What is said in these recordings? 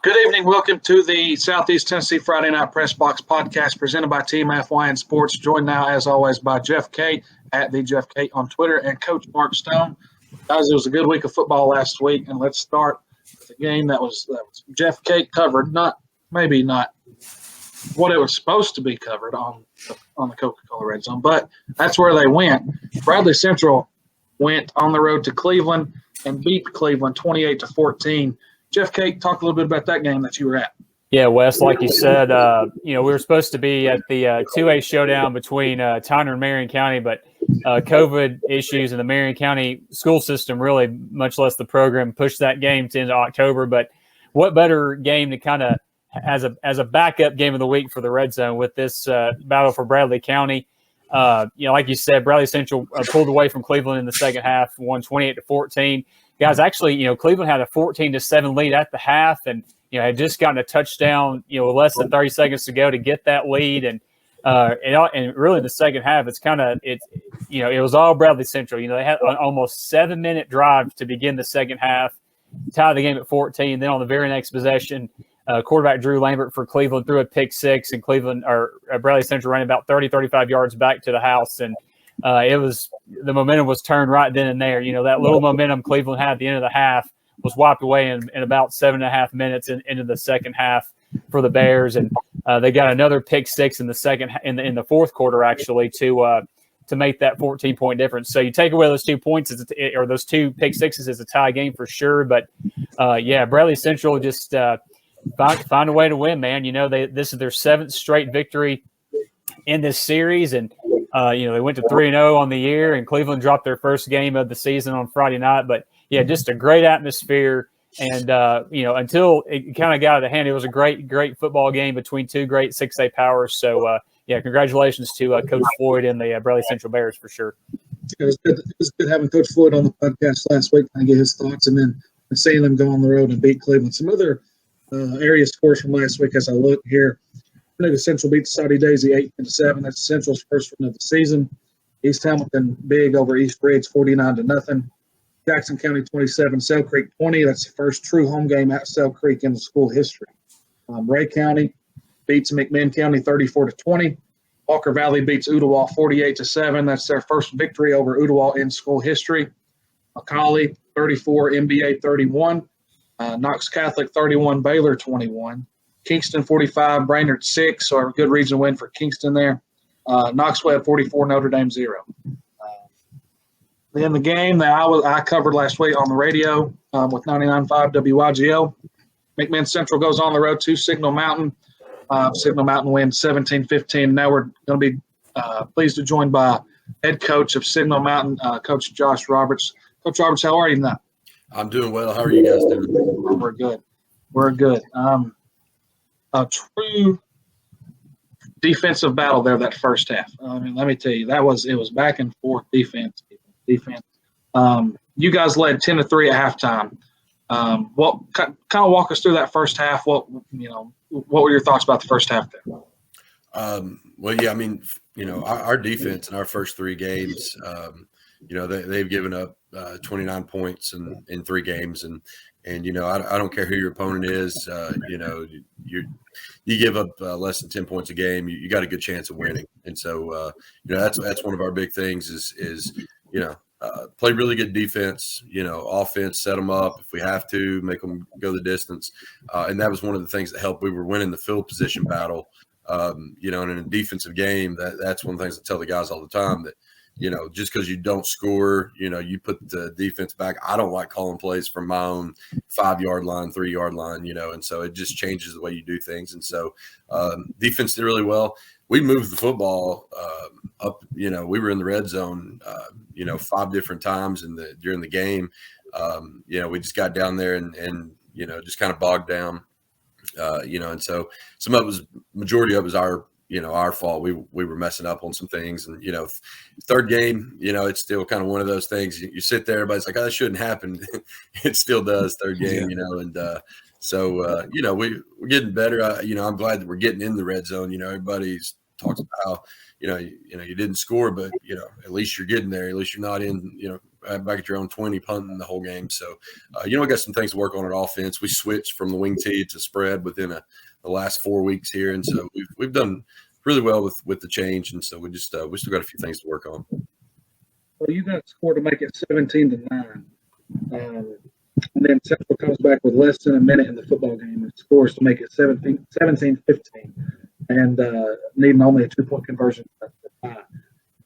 Good evening. Welcome to the Southeast Tennessee Friday Night Pressbox podcast presented by Team FYN Sports. Joined now, as always, by Jeff K at the Jeff K on Twitter and Coach Mark Stone. Guys, it was a good week of football last week, and let's start with a game that was Jeff K covered. Maybe not what it was supposed to be covered on the Coca-Cola Red Zone, but that's where they went. Bradley Central went on the road to Cleveland and beat Cleveland 28-14. Jeff K, talk a little bit about that game that you were at. Yeah, Wes, like you said, we were supposed to be at the 2A showdown between Tyner and Marion County, but COVID issues in the Marion County school system really, much less the program, pushed that game into October. But what better game to kind of as a backup game of the week for the Red Zone with this battle for Bradley County. Like you said, Bradley Central pulled away from Cleveland in the second half, won 28-14. Guys, actually, Cleveland had a 14-7 lead at the half, and had just gotten a touchdown, with less than 30 seconds to go to get that lead, and really in the second half, it was all Bradley Central. They had an almost 7-minute drive to begin the second half, tie the game at 14. Then on the very next possession, quarterback Drew Lambert for Cleveland threw a pick six, and Bradley Central ran about 35 yards back to the house, and the momentum was turned right then and there. That little momentum Cleveland had at the end of the half was wiped away in about 7.5 minutes into the second half for the Bears, and they got another pick six in the fourth quarter actually to make that 14-point difference. So you take away those 2 points or those two pick sixes as a tie game for sure. But Bradley Central just find a way to win, man. This is their 7th straight victory in this series, and they went to 3-0 on the year, and Cleveland dropped their first game of the season on Friday night. But just a great atmosphere, and until it kind of got out of hand, it was a great football game between two great 6A powers. So congratulations to Coach Floyd and the Bradley Central Bears for sure. It was good having Coach Floyd on the podcast last week and get his thoughts, and then seeing them go on the road and beat Cleveland. Some other area scores from last week as I look here. Central beat Saudi Daisy 8-7. That's Central's first win of the season. East Hamilton big over East Ridge 49-0. Jackson County 27, Sale Creek 20. That's the first true home game at Sale Creek in the school history. Ray County beats McMinn County 34-20. Walker Valley beats Ooltewah 48-7. That's their first victory over Ooltewah in school history. McCallie 34, MBA 31. Knox Catholic 31, Baylor 21. Kingston 45, Brainerd 6, so a good reason to win for Kingston there. Knox Webb 44, Notre Dame 0. Then the game that I covered last week on the radio with 99.5 WYGL. McMinn Central goes on the road to Signal Mountain. Signal Mountain wins 17-15. Now we're going to be pleased to join by head coach of Signal Mountain, Coach Josh Roberts. Coach Roberts, how are you tonight? I'm doing well. How are you guys doing? We're good. We're good. A true defensive battle there that first half. Let me tell you, it was back and forth defense. You guys led 10-3 at halftime. What kind of walk us through that first half? What were your thoughts about the first half there? Our defense in our first 3 games, they've given up 29 points in 3 games, and I don't care who your opponent is. You give up less than 10 points a game, you got a good chance of winning. And so, that's one of our big things is play really good defense, offense, set them up if we have to, make them go the distance. And that was one of the things that helped. We were winning the field position battle, and in a defensive game, that's one of the things I tell the guys all the time that, just because you don't score, you put the defense back. I don't like calling plays from my own 5-yard line, 3-yard line, and so it just changes the way you do things. And so defense did really well. We moved the football up. We were in the red zone, 5 different times during the game. We just got down there and just kind of bogged down, and so majority of it was our fault. We were messing up on some things, and third game, it's still kind of one of those things. You sit there, everybody's like, "Oh, that shouldn't happen." It still does. Third game, and so we're getting better. I'm glad that we're getting in the red zone. Everybody's talks about how you didn't score, but at least you're getting there. At least you're not in back at your own 20, punting the whole game. So, we got some things to work on at offense. We switched from the wing tee to spread within the last 4 weeks here, and so we've done really well with the change. And so we still got a few things to work on. Well, you got a score to make it 17-9. And then Central comes back with less than a minute in the football game and scores to make it 17-15, and needing only a 2-point conversion to tie.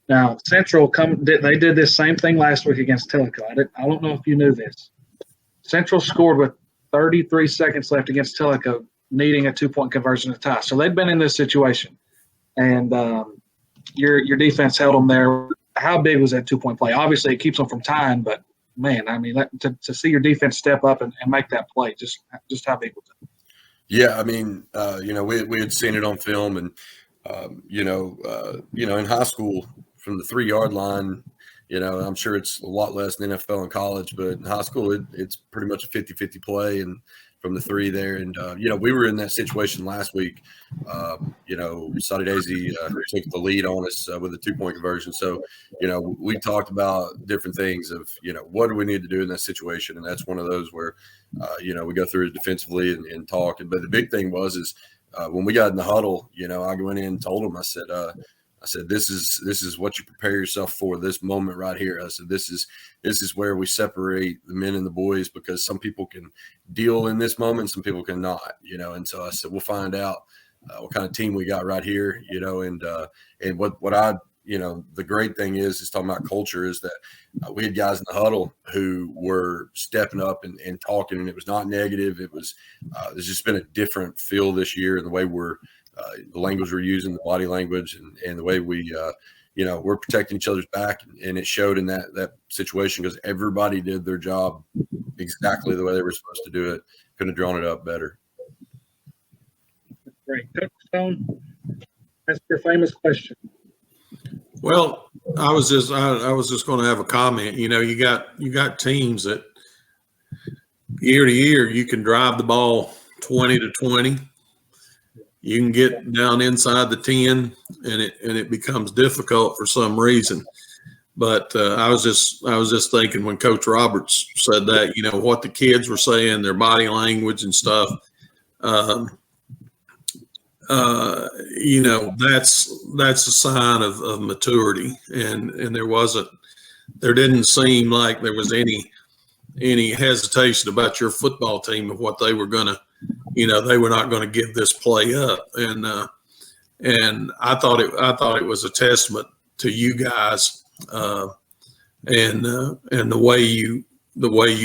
Now, Central they did this same thing last week against Tellico. I don't know if you knew this. Central scored with 33 seconds left against Tellico, needing a 2-point conversion to tie. So they've been in this situation, and your defense held them there. How big was that 2-point play? Obviously, it keeps them from tying, but man, I mean, to see your defense step up and make that play, just how big was it? Yeah, I mean, we had seen it on film, and in high school from the 3-yard line, I'm sure it's a lot less than NFL and college, but in high school it's pretty much a 50-50 play, and from the 3 there, and we were in that situation last week. Saudi Daisy took the lead on us with a 2-point conversion. So, we talked about different things of what do we need to do in that situation, and that's one of those where we go through it defensively and talk. But the big thing is when we got in the huddle, I went in and told them, I said, this is what you prepare yourself for, this moment right here. I said, this is where we separate the men and the boys, because some people can deal in this moment, some people cannot, and so I said, we'll find out what kind of team we got right here, and what I, the great thing is talking about culture, is that we had guys in the huddle who were stepping up and talking, and it was not negative. It was, there's just been a different feel this year in the way we're, the language we're using, the body language, and the way we, we're protecting each other's back. And it showed in that situation, because everybody did their job exactly the way they were supposed to do it. Couldn't have drawn it up better. Great. Coach Stone, ask your famous question. Well, I was just going to have a comment. You got teams that year to year you can drive the ball 20-20. You can get down inside the 10, and it becomes difficult for some reason. But I was just thinking when Coach Roberts said that, what the kids were saying, their body language and stuff. That's a sign of maturity, and there didn't seem like there was any hesitation about your football team of what they were going to. They were not going to give this play up, and I thought it was a testament to you guys, and the way you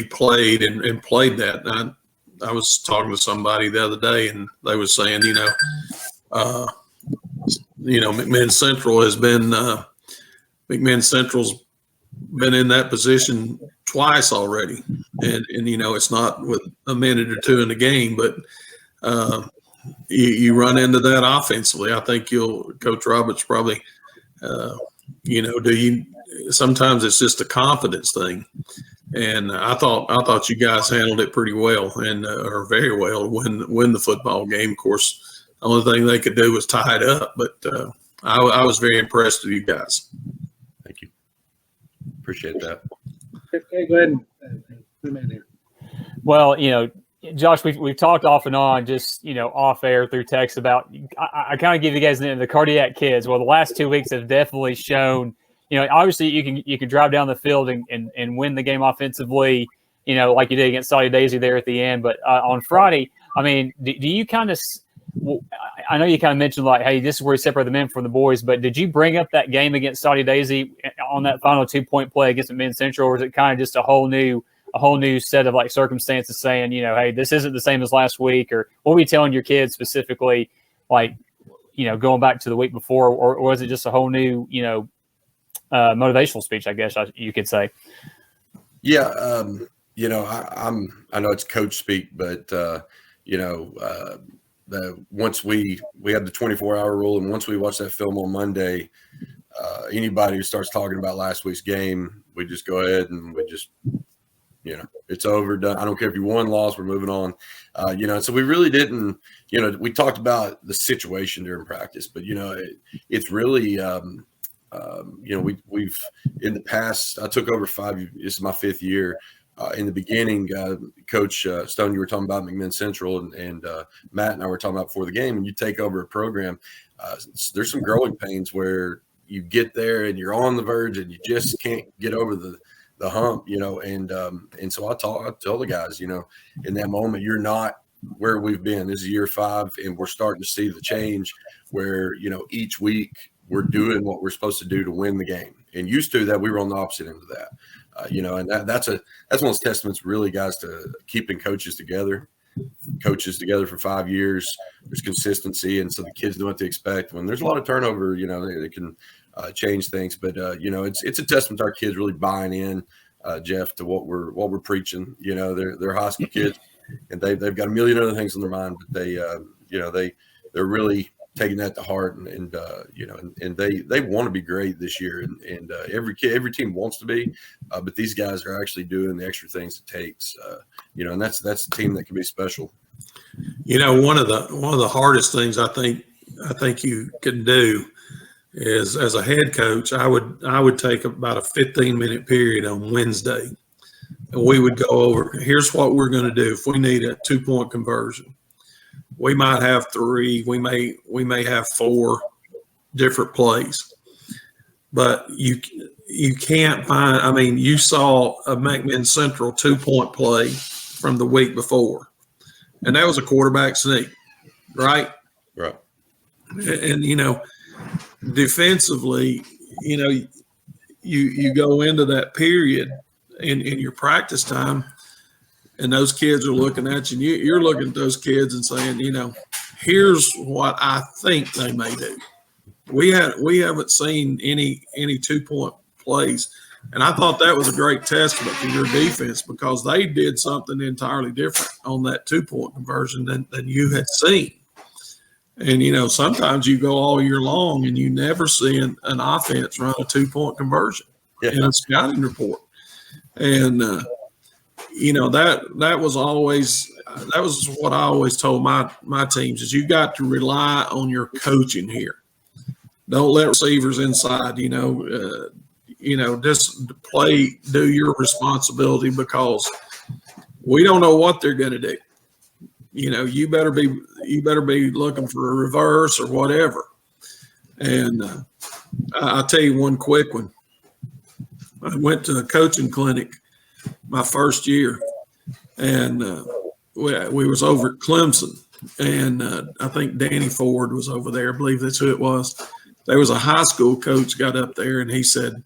played and played that. I was talking to somebody the other day, and they were saying, McMinn Central's been in that position twice already, and it's not with a minute or two in the game, but you run into that offensively. I think Coach Roberts probably, sometimes it's just a confidence thing, and I thought you guys handled it pretty well or very well to win the football game. Of course, the only thing they could do was tie it up, but I was very impressed with you guys. Thank you. Appreciate that. Okay, go ahead and come in here. Well, Josh, we've talked off and on, just off air through text about. I kind of give you guys the cardiac kids. Well, the last 2 weeks have definitely shown. Obviously you can drive down the field and win the game offensively. Like you did against Saudi Daisy there at the end. But on Friday, I mean, do you kind of? I know you kind of mentioned like, hey, this is where you separate the men from the boys. But did you bring up that game against Saudi Daisy on that final 2-point play against Men's Central, or is it kind of just a whole new set of like circumstances saying, hey, this isn't the same as last week? Or what were you telling your kids specifically, like, going back to the week before, or was it just a whole new, motivational speech, I guess you could say? Yeah. I know it's coach speak, but, once we had the 24-hour rule, and once we watch that film on Monday, anybody who starts talking about last week's game, we just go ahead and we just, it's over, done. I don't care if you won, lost, we're moving on. So we really didn't, we talked about the situation during practice, but, it's really we've in the past, I took over 5. This is my 5th year. In the beginning, Coach Stone, you were talking about McMinn Central, and Matt and I were talking about before the game. And you take over a program, there's some growing pains where you get there and you're on the verge and you just can't get over the hump, and so I tell the guys, in that moment, you're not where we've been. This is year 5, and we're starting to see the change where, each week we're doing what we're supposed to do to win the game. And used to that, we were on the opposite end of that. And that's one of those testaments, really, guys, to keeping coaches together for 5 years. There's consistency, and so the kids know what to expect. When there's a lot of turnover, they can change things. But it's a testament to our kids really buying in, Jeff, to what we're preaching. They're high school kids, and they've got a million other things on their mind, but they're really taking that to heart, and they want to be great this year, and every team wants to be, but these guys are actually doing the extra things it takes, and that's a team that can be special. One of the hardest things I think you can do is, as a head coach, I would take about a 15-minute period on Wednesday, and we would go over, here's what we're going to do if we need a 2-point conversion. We might have 3. We may have 4 different plays, but you can't find. I mean, you saw a McMinn Central 2-point play from the week before, and that was a quarterback sneak, right? Right. And defensively, you go into that period in your practice time. And those kids are looking at you, and you're looking at those kids and saying, here's what I think they may do. We haven't seen any 2-point plays, and I thought that was a great testament to your defense, because they did something entirely different on that 2-point conversion than you had seen. And sometimes you go all year long and you never see an offense run a 2-point conversion in a scouting report, and that was what I always told my teams, is you got to rely on your coaching here. Don't let receivers inside, just do your responsibility, because we don't know what they're going to do. You better be looking for a reverse or whatever. And I'll tell you one quick one. I went to a coaching clinic my first year, and we was over at Clemson, and I think Danny Ford was over there. I believe that's who it was. There was a high school coach got up there, and he said,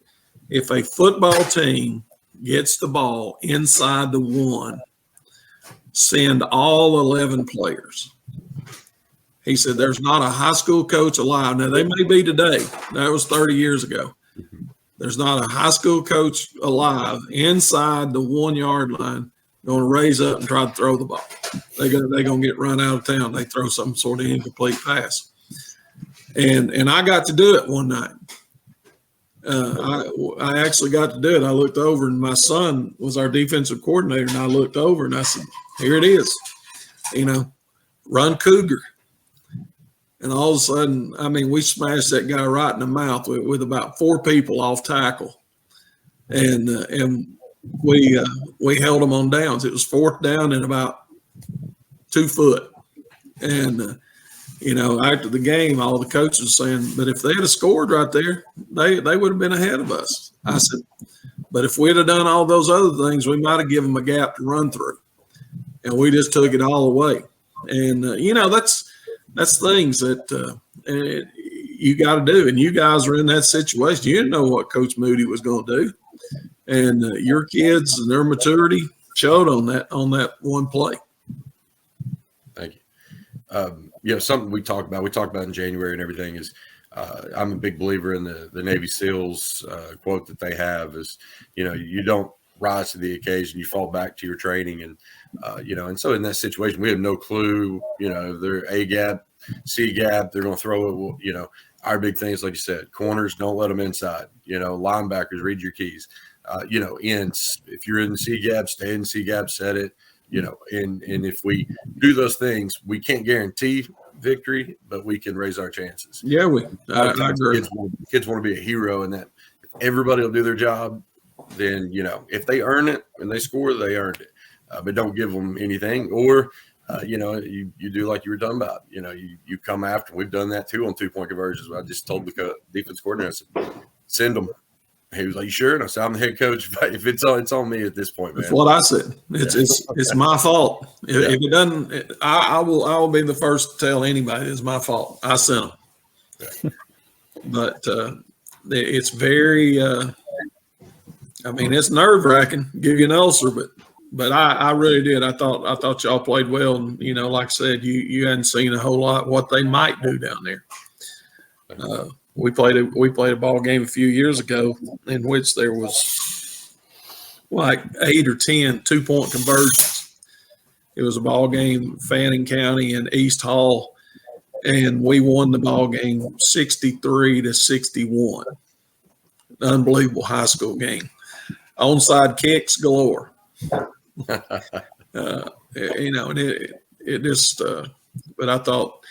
if a football team gets the ball inside the 1, send all 11 players. He said, there's not a high school coach alive. Now, they may be today. That was 30 years ago. There's not a high school coach alive inside the 1-yard line going to raise up and try to throw the ball. They're going to get run out of town. They throw some sort of incomplete pass. And I got to do it one night. I actually got to do it. I looked over, and my son was our defensive coordinator, and I looked over and I said, here it is, run Cougar. And all of a sudden, we smashed that guy right in the mouth with about 4 people off tackle. And we held them on downs. It was 4th down and about 2 foot. And, after the game, all the coaches were saying, but if they had scored right there, they would have been ahead of us. I said, but if we'd have done all those other things, we might have given them a gap to run through. And we just took it all away. And, that's things that you got to do. And you guys are in that situation. You didn't know what Coach Moody was going to do. And your kids and their maturity showed on that one play. Thank you. Something we talked about in January and everything is I'm a big believer in the Navy SEALs quote that they have is, you don't rise to the occasion, you fall back to your training. And, and so in that situation, we have no clue, if they're A gap, C gap, they're going to throw it. Our big thing is, like you said, corners, don't let them inside, linebackers, read your keys, ends. If you're in the C gap, stay in the C gap, set it, and if we do those things, we can't guarantee victory, but we can raise our chances. Yeah, I agree. Kids want to be a hero, and that if everybody will do their job, then if they earn it and they score, they earned it. But don't give them anything, or you do like you were done about. You come after. We've done that too on 2-point conversions. I just told the defense coordinator, I said, send them. He was like, "You sure?" And I said, "I'm the head coach. If it's on me at this point, man." That's what I said. It's my fault. If it doesn't, I will be the first to tell anybody it's my fault. I sent them. But it's very. It's nerve wracking. Give you an ulcer, but I really did. I thought y'all played well, and like I said, you hadn't seen a whole lot what they might do down there. We played a ball game a few years ago in which there was like 8 or 10 2-point conversions. It was a ball game, Fanning County and East Hall, and we won the ball game 63-61. Unbelievable high school game. Onside kicks galore. It just. But I thought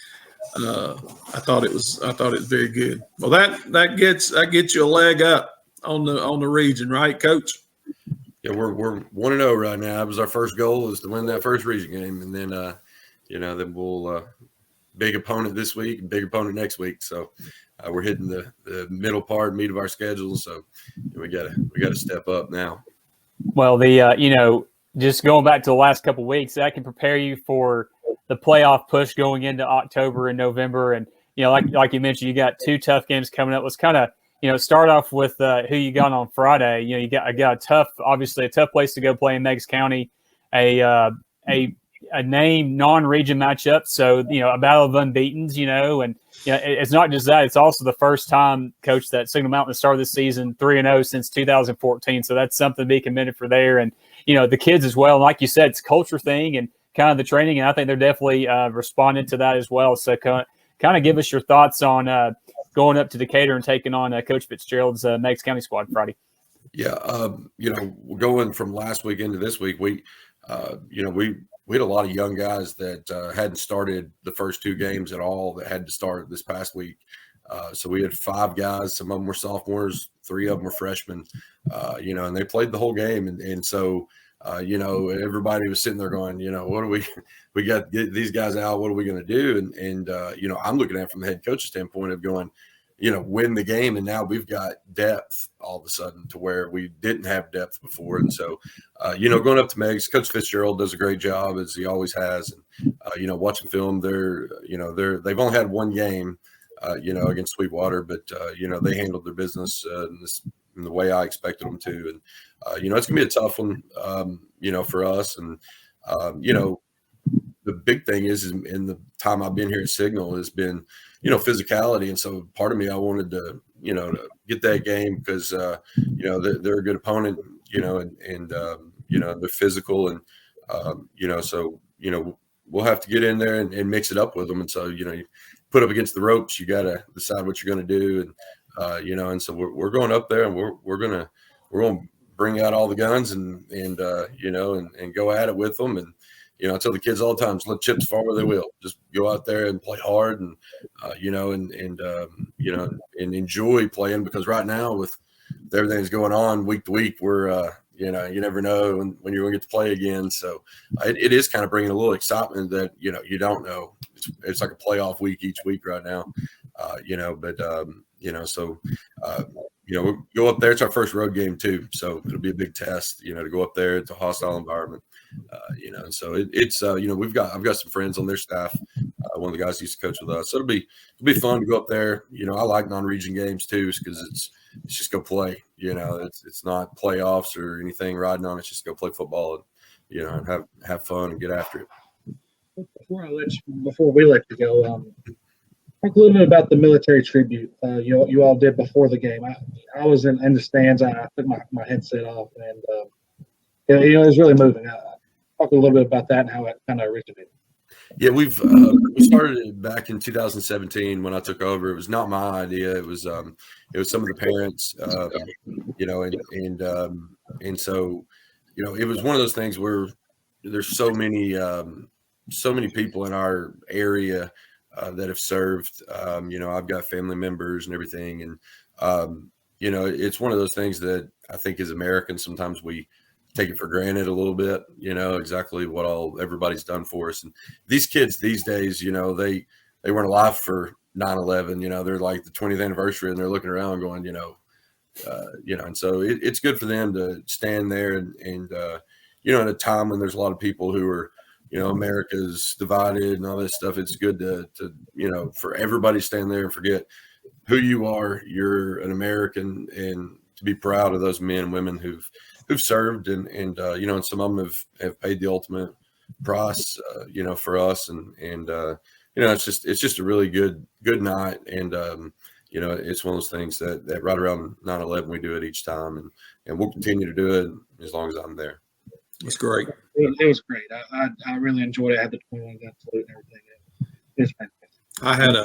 it was very good. Well, that gets you a leg up on the region, right, Coach? Yeah, we're 1-0 right now. That was our first goal, is to win that first region game, and then then we'll big opponent this week and big opponent next week. So we're hitting the middle part, meat of our schedule. So we gotta step up now. Well, just going back to the last couple of weeks, that can prepare you for the playoff push going into October and November. And, like you mentioned, you got 2 tough games coming up. Let's kind of, start off with who you got on Friday. You got obviously a tough place to go play in Meigs County, a named non-region matchup. So, a battle of unbeatens, and it's not just that. It's also the first time, Coach, that Signal Mountain started this season 3-0 since 2014. So that's something to be commended for there. And, the kids as well. And like you said, it's a culture thing and kind of the training. And I think they're definitely responding to that as well. So kind of give us your thoughts on going up to Decatur and taking on Coach Fitzgerald's Meigs County squad Friday. Yeah. Going from last week into this week, we had a lot of young guys that hadn't started the first 2 games at all that had to start this past week. So we had 5 guys. Some of them were sophomores, 3 of them were freshmen, and they played the whole game. And so, everybody was sitting there going, what do we got to get these guys out? What are we going to do? And I'm looking at it from the head coach's standpoint of going, win the game. And now we've got depth all of a sudden to where we didn't have depth before. And so, going up to Meigs, Coach Fitzgerald does a great job, as he always has. And, watching film, they've only had 1 game, against Sweetwater, but, they handled their business in the way I expected them to. And, it's going to be a tough one, for us. And, the big thing is in the time I've been here at Signal has been, physicality. And so part of me, I wanted to, to get that game because, they're a good opponent, and they're physical. And, so, we'll have to get in there and mix it up with them. And so, you put up against the ropes, you got to decide what you're going to do. And, and so we're going up there and we're going to bring out all the guns and go at it with them. And, I tell the kids all the time, just let chips fall where they will. Just go out there and play hard and, and enjoy playing, because right now with everything that's going on week to week, we're, you never know when you're going to get to play again. So it is kind of bringing a little excitement that, you don't know. It's like a playoff week each week right now, so we'll go up there. It's our first road game too. So it'll be a big test, to go up there. It's a hostile environment, so I've got some friends on their staff. One of the guys used to coach with us. So it'll be fun to go up there. I like non-region games too, because it's just go play, it's not playoffs or anything riding on it. It's just go play football and, and have fun and get after it. Before we let you go, talk a little bit about the military tribute you all did before the game. I was in the stands. I took my headset off, and it was really moving. Talk a little bit about that and how it kind of originated. Yeah, we started it back in 2017 when I took over. It was not my idea. It was some of the parents, and so it was one of those things where there's so many people in our area that have served. I've got family members and everything, and it's one of those things that I think as Americans sometimes we take it for granted a little bit. Exactly what everybody's done for us, and these kids these days, they weren't alive for 9/11. They're like the 20th anniversary, and they're looking around going, and so it's good for them to stand there and at a time when there's a lot of people who are, America's divided and all this stuff. It's good to for everybody to stand there and forget who you are. You're an American, and to be proud of those men and women who've served and some of them have paid the ultimate price, for us. And it's just a really good night. And, it's one of those things that right around 9/11, we do it each time, and we'll continue to do it as long as I'm there. It's great. It was great. I really enjoyed it. I had the 21 gun salute and everything. It was fantastic. I had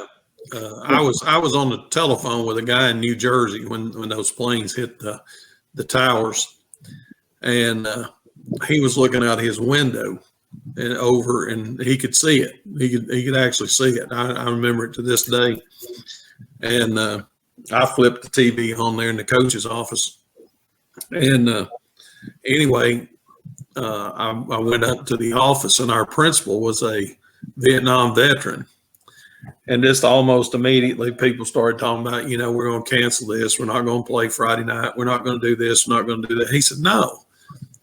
I was on the telephone with a guy in New Jersey when those planes hit the towers, and he was looking out his window and he could see it. He could actually see it. I remember it to this day. And I flipped the TV on there in the coach's office. And anyway, I went up to the office, and our principal was a Vietnam veteran. And just almost immediately, people started talking about, we're going to cancel this. We're not going to play Friday night. We're not going to do this. We're not going to do that. He said, no.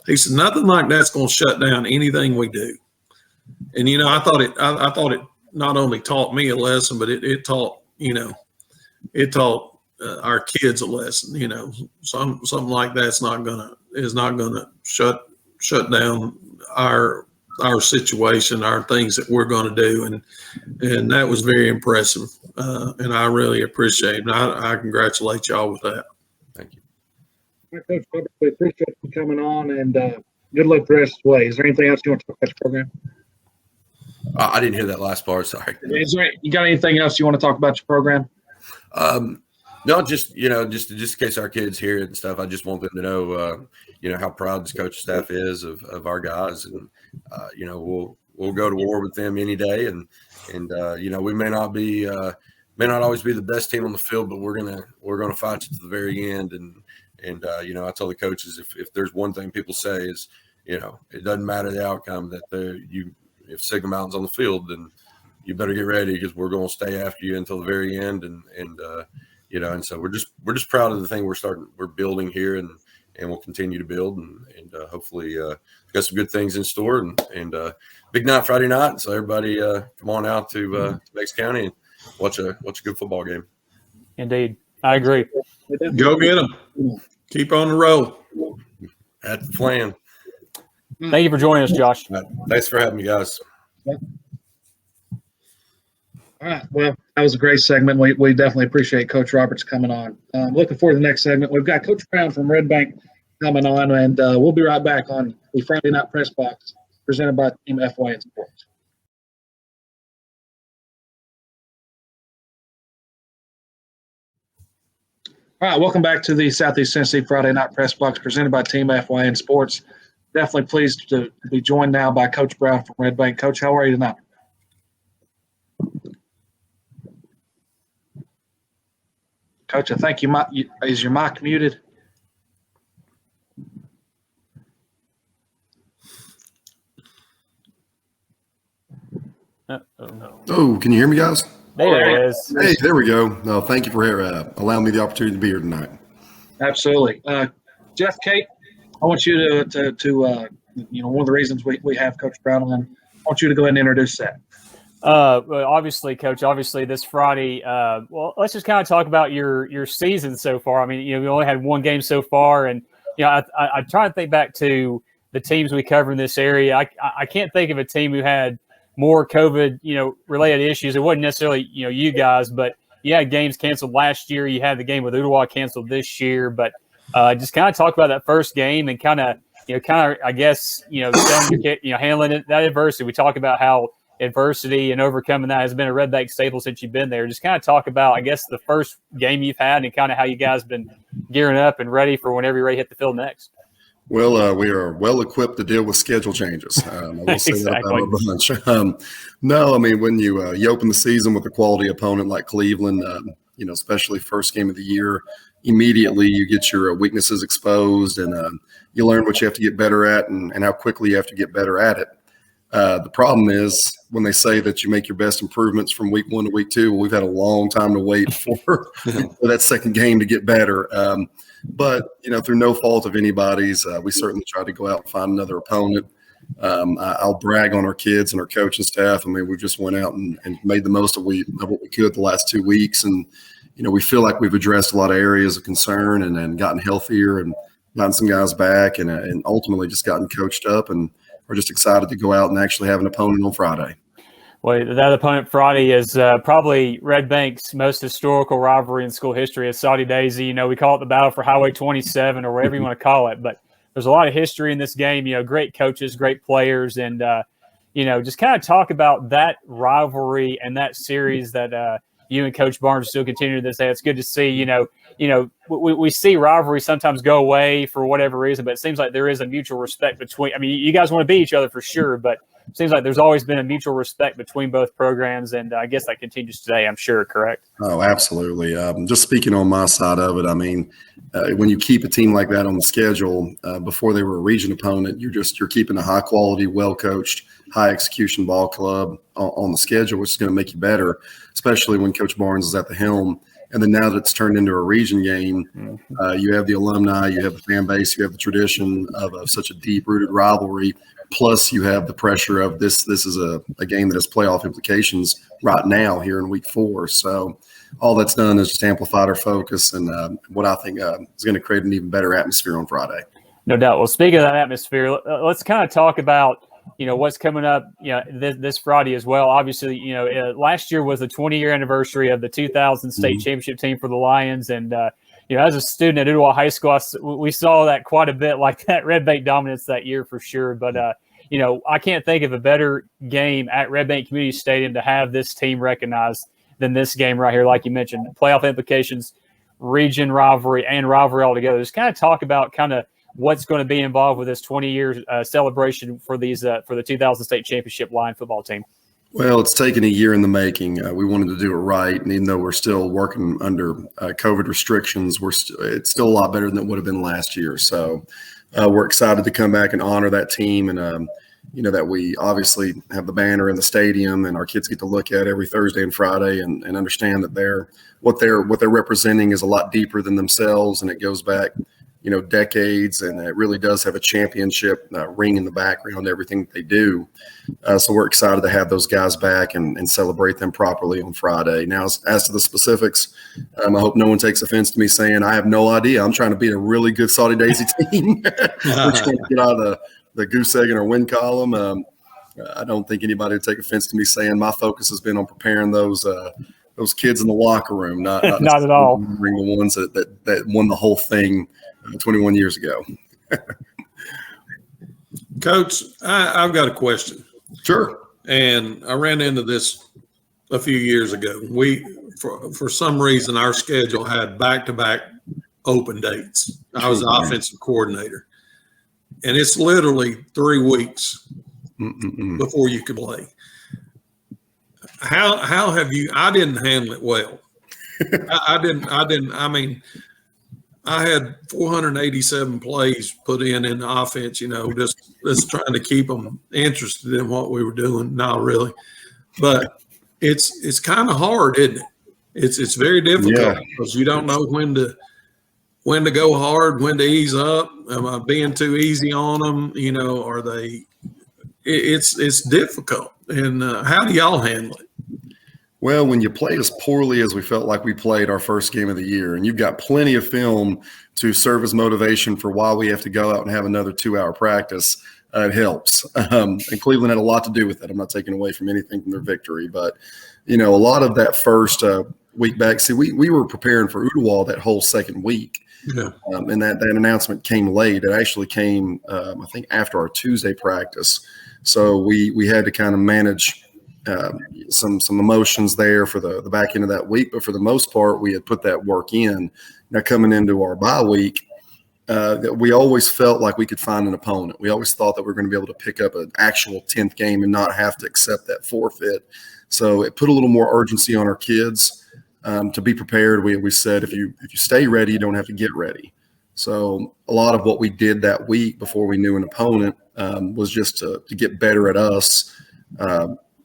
He said, nothing like that's going to shut down anything we do. And, I thought it not only taught me a lesson, but it taught, it taught our kids a lesson. Something like that's is not gonna shut down our situation, our things that we're going to do, and that was very impressive, and I really appreciate it. I congratulate y'all with that. Thank you. All right, Coach Robert, we appreciate you coming on, and good luck the rest of the way. Is there anything else you want to talk about the program? I didn't hear that last part. Sorry. You got anything else you want to talk about your program? No, just in case our kids hear it and stuff, I just want them to know, how proud this coaching staff is of our guys, and we'll go to war with them any day, and we may not always be the best team on the field, but we're gonna fight you to the very end, and I tell the coaches if there's one thing people say is, it doesn't matter the outcome, that if Signal Mountain's on the field, then you better get ready, because we're going to stay after you until the very end. And so we're just proud of the thing we're building here, and we'll continue to build, and hopefully got some good things in store, and big night Friday night. So everybody come on out to Meigs County and watch a good football game. Indeed. I agree. Go get them. Keep on the road. That's the plan. Thank you for joining us, Josh. Thanks for having me, guys. All right. Well, that was a great segment. We definitely appreciate Coach Roberts coming on. Looking forward to the next segment. We've got Coach Brown from Red Bank coming on, and we'll be right back on the Friday Night Press Box presented by Team FYN Sports. All right. Welcome back to the Southeast Tennessee Friday Night Press Box presented by Team FYN Sports. Definitely pleased to be joined now by Coach Brown from Red Bank. Coach, how are you tonight? Coach, I think is your mic muted? Oh, can you hear me, guys? There it is. Hey, there we go. No, thank you for allowing me the opportunity to be here tonight. Absolutely. Jeff, Kate, I want you to one of the reasons we have Coach Brown on, I want you to go ahead and introduce that. Well, obviously, Coach, this Friday, let's just kind of talk about your season so far. I mean, we only had one game so far, and, I try to think back to the teams we cover in this area. I can't think of a team who had more COVID, related issues. It wasn't necessarily, you guys, but you had games canceled last year. You had the game with Ottawa canceled this year, but just kind of talk about that first game and kind of, I guess, telling your kid, handling it, that adversity. We talk about how adversity and overcoming that has been a Red Bank staple since you've been there. Just kind of talk about, I guess, the first game you've had and kind of how you guys been gearing up and ready for whenever you're ready to hit the field next. Well, we are well equipped to deal with schedule changes. I will say that about our bunch. No, I mean, when you open the season with a quality opponent like Cleveland, especially first game of the year, immediately you get your weaknesses exposed, and you learn what you have to get better at and how quickly you have to get better at it. The problem is when they say that you make your best improvements from week 1 to week 2, we've had a long time to wait for that second game to get better. But, through no fault of anybody's, we certainly try to go out and find another opponent. I'll brag on our kids and our coaching staff. I mean, we just went out and made the most of what we could the last 2 weeks. And, we feel like we've addressed a lot of areas of concern and gotten healthier and gotten some guys back and ultimately just gotten coached up. And we're just excited to go out and actually have an opponent on Friday. Well, that opponent Friday is probably Red Bank's most historical rivalry in school history. It's Saudi Daisy. We call it the battle for Highway 27 or whatever you want to call it. But there's a lot of history in this game. Great coaches, great players, and just kind of talk about that rivalry and that series that you and Coach Barnes are still continuing this day. It's good to see. We see rivalry sometimes go away for whatever reason, but it seems like there is a mutual respect between. I mean, you guys want to beat each other for sure, but it seems like there's always been a mutual respect between both programs, and I guess that continues today, I'm sure, correct? Oh, absolutely. Just speaking on my side of it, I mean, when you keep a team like that on the schedule, before they were a region opponent, you're keeping a high-quality, well-coached, high-execution ball club on the schedule, which is going to make you better, especially when Coach Barnes is at the helm. And then now that it's turned into a region game, you have the alumni, you have the fan base, you have the tradition of such a deep-rooted rivalry. Plus, you have the pressure of this is a game that has playoff implications right now here in week 4. So all that's done is just amplified our focus and what I think is going to create an even better atmosphere on Friday. No doubt. Well, speaking of that atmosphere, let's kind of talk about what's coming up this Friday as well. Obviously, last year was the 20-year anniversary of the 2000 state championship team for the Lions, and as a student at Ottawa High School, we saw that quite a bit, like that Red Bank dominance that year for sure. But I can't think of a better game at Red Bank Community Stadium to have this team recognized than this game right here. Like you mentioned, playoff implications, region rivalry, and rivalry altogether. Just kind of talk about what's going to be involved with this 20-year celebration for the 2000 state championship Lion football team. Well, it's taken a year in the making. We wanted to do it right, and even though we're still working under COVID restrictions, it's still a lot better than it would have been last year. So we're excited to come back and honor that team, and that we obviously have the banner in the stadium, and our kids get to look at every Thursday and Friday, and understand that what they're representing is a lot deeper than themselves, and it goes back decades, and it really does have a championship ring in the background, everything that they do. So we're excited to have those guys back and celebrate them properly on Friday. Now, as to the specifics, I hope no one takes offense to me saying I have no idea. I'm trying to beat a really good Saudi Daisy team. We're trying to get out of the goose egg in our win column. I don't think anybody would take offense to me saying my focus has been on preparing those kids in the locker room, not at all. The ones that won the whole thing 21 years ago. Coach, I've got a question. Sure. And I ran into this a few years ago. For some reason, our schedule had back-to-back open dates. I was the offensive coordinator. And it's literally 3 weeks before you could play. How have you? I didn't handle it well. I didn't. I mean, I had 487 plays put in the offense. Just trying to keep them interested in what we were doing. Not really, but it's kind of hard, isn't it? It's very difficult because you don't know when to go hard, when to ease up. Am I being too easy on them? Are they? It's difficult. And how do y'all handle it? Well, when you play as poorly as we felt like we played our first game of the year, and you've got plenty of film to serve as motivation for why we have to go out and have another 2-hour practice, it helps. And Cleveland had a lot to do with it. I'm not taking away from anything from their victory, but a lot of that first week back. See, we were preparing for Ottawa that whole second week. Yeah. And that announcement came late. It actually came, I think, after our Tuesday practice. So we had to kind of manage some emotions there for the back end of that week. But for the most part, we had put that work in. Now, coming into our bye week, that we always felt like we could find an opponent. We always thought that we were going to be able to pick up an actual 10th game and not have to accept that forfeit. So it put a little more urgency on our kids to be prepared. We said, if you stay ready, you don't have to get ready. So a lot of what we did that week before we knew an opponent was just to get better at us,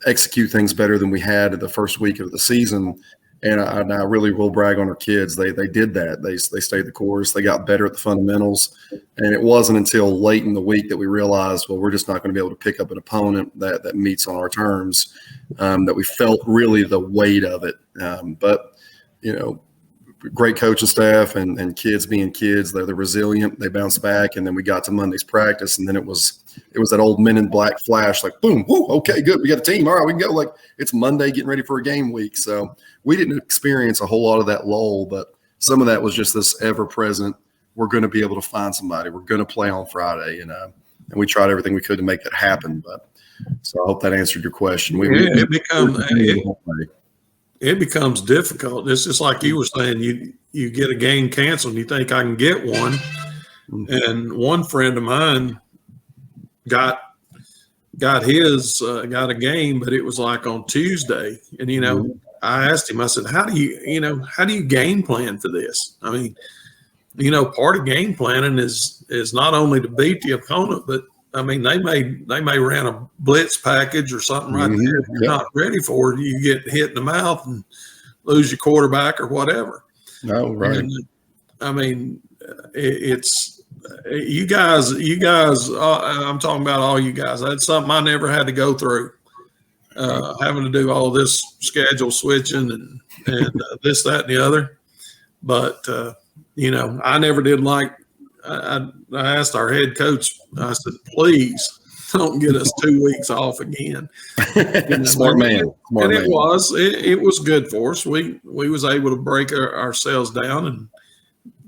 execute things better than we had at the first week of the season. And I really will brag on our kids. They did that. They stayed the course. They got better at the fundamentals. And it wasn't until late in the week that we realized, well, we're just not going to be able to pick up an opponent that meets on our terms, that we felt really the weight of it. But, great coaching staff and kids being kids, they're resilient. They bounce back. And then we got to Monday's practice, and then it was that old Men in Black flash, like, boom, whoo, okay, good. We got a team. All right, we can go. Like, it's Monday, getting ready for a game week. So we didn't experience a whole lot of that lull, but some of that was just this ever-present, we're going to be able to find somebody. We're going to play on Friday. And we tried everything we could to make that happen. But so I hope that answered your question. It becomes difficult. It's just like you were saying, you get a game canceled, you think I can get one. And one friend of mine got a game, but it was like on Tuesday. And, I asked him, I said, how do you game plan for this? I mean, part of game planning is not only to beat the opponent, but I mean, they may run a blitz package or something right there. If you're not ready for it, you get hit in the mouth and lose your quarterback or whatever. No, right. And, I mean, it's you guys. I'm talking about all you guys. That's something I never had to go through, having to do all this schedule switching and this, that, and the other. But I never did like. I asked our head coach, I said, please don't get us 2 weeks off again. Smart man. It was good for us. We was able to break ourselves down and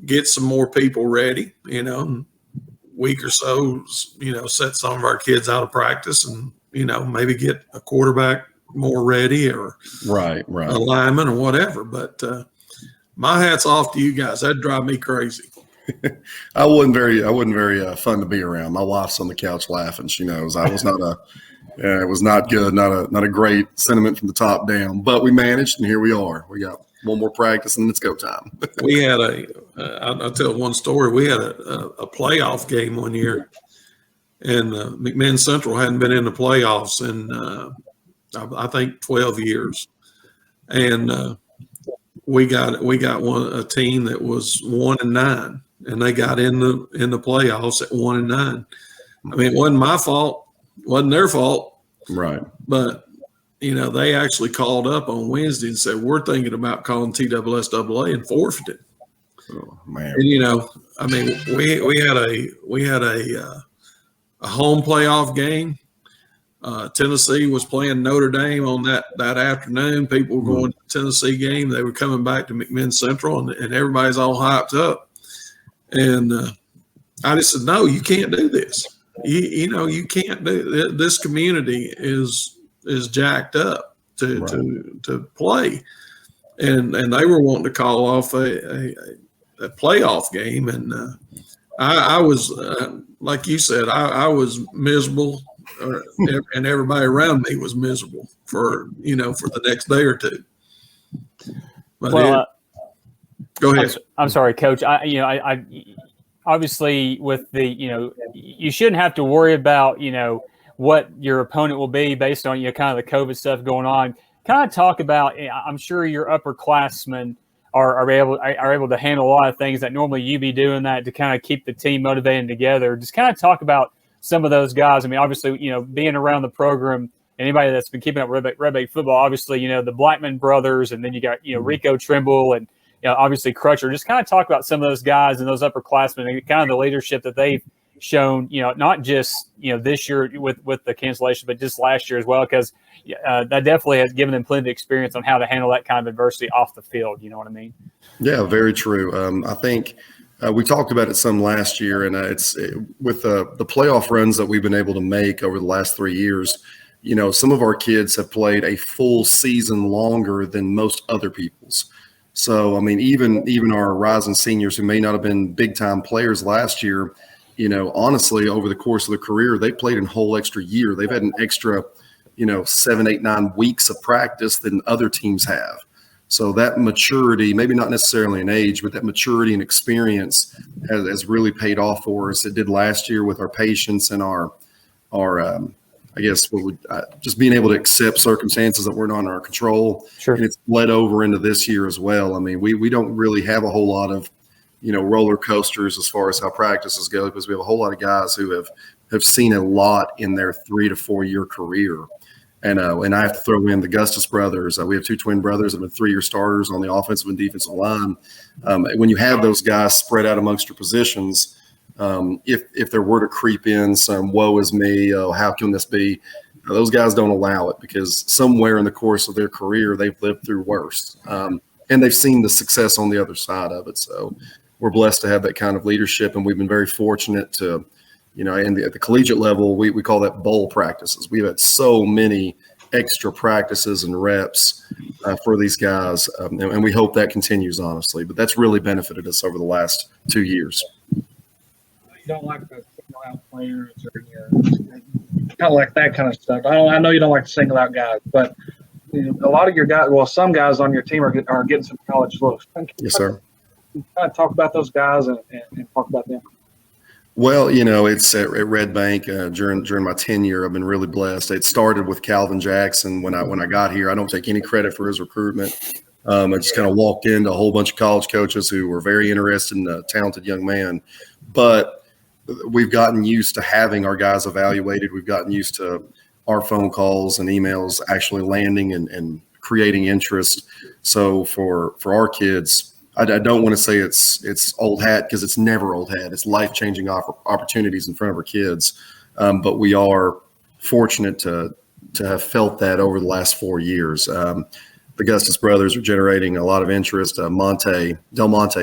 get some more people ready, week or so, set some of our kids out of practice and, maybe get a quarterback more ready or right. a lineman or whatever. But my hat's off to you guys. That'd drive me crazy. I wasn't very fun to be around. My wife's on the couch laughing. She knows I was it was not good. Not a great sentiment from the top down, but we managed, and here we are. We got one more practice, and it's go time. We had I'll tell one story. We had a playoff game one year, and McMinn Central hadn't been in the playoffs in I think 12 years, and we got a team that was 1-9. And they got in the playoffs at 1-9. I mean, it wasn't my fault, wasn't their fault, right? But they actually called up on Wednesday and said we're thinking about calling TSSAA and forfeited. Oh man! And I mean, we had a home playoff game. Tennessee was playing Notre Dame on that afternoon. People were going to the Tennessee game. They were coming back to McMinn Central, and everybody's all hyped up. And I just said, no, you can't do this. You can't do this. Community is jacked up to play, and they were wanting to call off a playoff game, and I was like you said, I was miserable, and everybody around me was miserable for the next day or two. But go ahead. I'm sorry, Coach. I obviously with the you shouldn't have to worry about what your opponent will be based on kind of the COVID stuff going on. Kind of talk about. I'm sure your upperclassmen are able to handle a lot of things that normally you be doing that to kind of keep the team motivated together. Just kind of talk about some of those guys. I mean, obviously, being around the program. Anybody that's been keeping up Red Bay football, obviously, the Blackman brothers, and then you got Rico Trimble and obviously Crutcher. Just kind of talk about some of those guys and those upperclassmen and kind of the leadership that they've shown, not just this year with the cancellation, but just last year as well, because that definitely has given them plenty of experience on how to handle that kind of adversity off the field. You know what I mean? Yeah, very true. I think we talked about it some last year, and with the playoff runs that we've been able to make over the last 3 years. Some of our kids have played a full season longer than most other people's. So, I mean, even our rising seniors who may not have been big time players last year, honestly, over the course of their career, they played a whole extra year. They've had an extra, 7, 8, 9 weeks of practice than other teams have. So that maturity, maybe not necessarily in age, but that maturity and experience has really paid off for us. It did last year with our patience and our I guess just being able to accept circumstances that were not in our control. Sure. And it's bled over into this year as well. I mean, we don't really have a whole lot of, roller coasters as far as how practices go, because we have a whole lot of guys who have seen a lot in their 3 to 4 year career. And I have to throw in the Gustus brothers. We have 2 twin brothers that have been 3-year starters on the offensive and defensive line. When you have those guys spread out amongst your positions, if there were to creep in some woe is me, how can this be? Those guys don't allow it, because somewhere in the course of their career, they've lived through worse. And they've seen the success on the other side of it. So we're blessed to have that kind of leadership. And we've been very fortunate to, at the collegiate level, we call that bowl practices. We've had so many extra practices and reps for these guys. And we hope that continues, honestly. But that's really benefited us over the last 2 years. You don't like to single out players or kind of like that kind of stuff. I know you don't like to single out guys, but a lot of your guys, some guys on your team are getting some college looks. Yes, sir. Kind of talk about those guys and talk about them. Well, it's at Red Bank during my tenure. I've been really blessed. It started with Calvin Jackson when I got here. I don't take any credit for his recruitment. I just kind of walked into a whole bunch of college coaches who were very interested in a talented young man. But we've gotten used to having our guys evaluated. We've gotten used to our phone calls and emails actually landing and creating interest. So for our kids, I don't want to say it's old hat, because it's never old hat. It's life-changing opportunities in front of our kids. But we are fortunate to have felt that over the last 4 years. The Gustus brothers are generating a lot of interest. Del Monte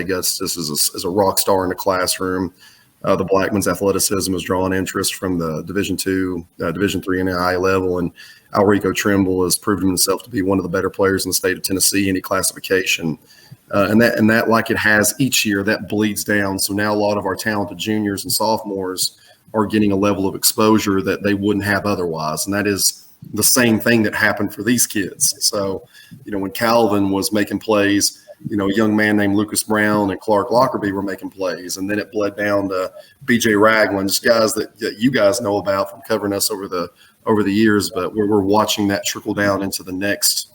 Gustus is a rock star in the classroom. The Blackman's athleticism is drawing interest from the Division II, Division III NAI level, and Alrico Trimble has proven himself to be one of the better players in the state of Tennessee, any classification. And that, like it has each year, that bleeds down. So now a lot of our talented juniors and sophomores are getting a level of exposure that they wouldn't have otherwise. And that is the same thing that happened for these kids. So, when Calvin was making plays, a young man named Lucas Brown and Clark Lockerbie were making plays. And then it bled down to BJ Ragland, just guys that you guys know about from covering us over the years. But we're watching that trickle down into the next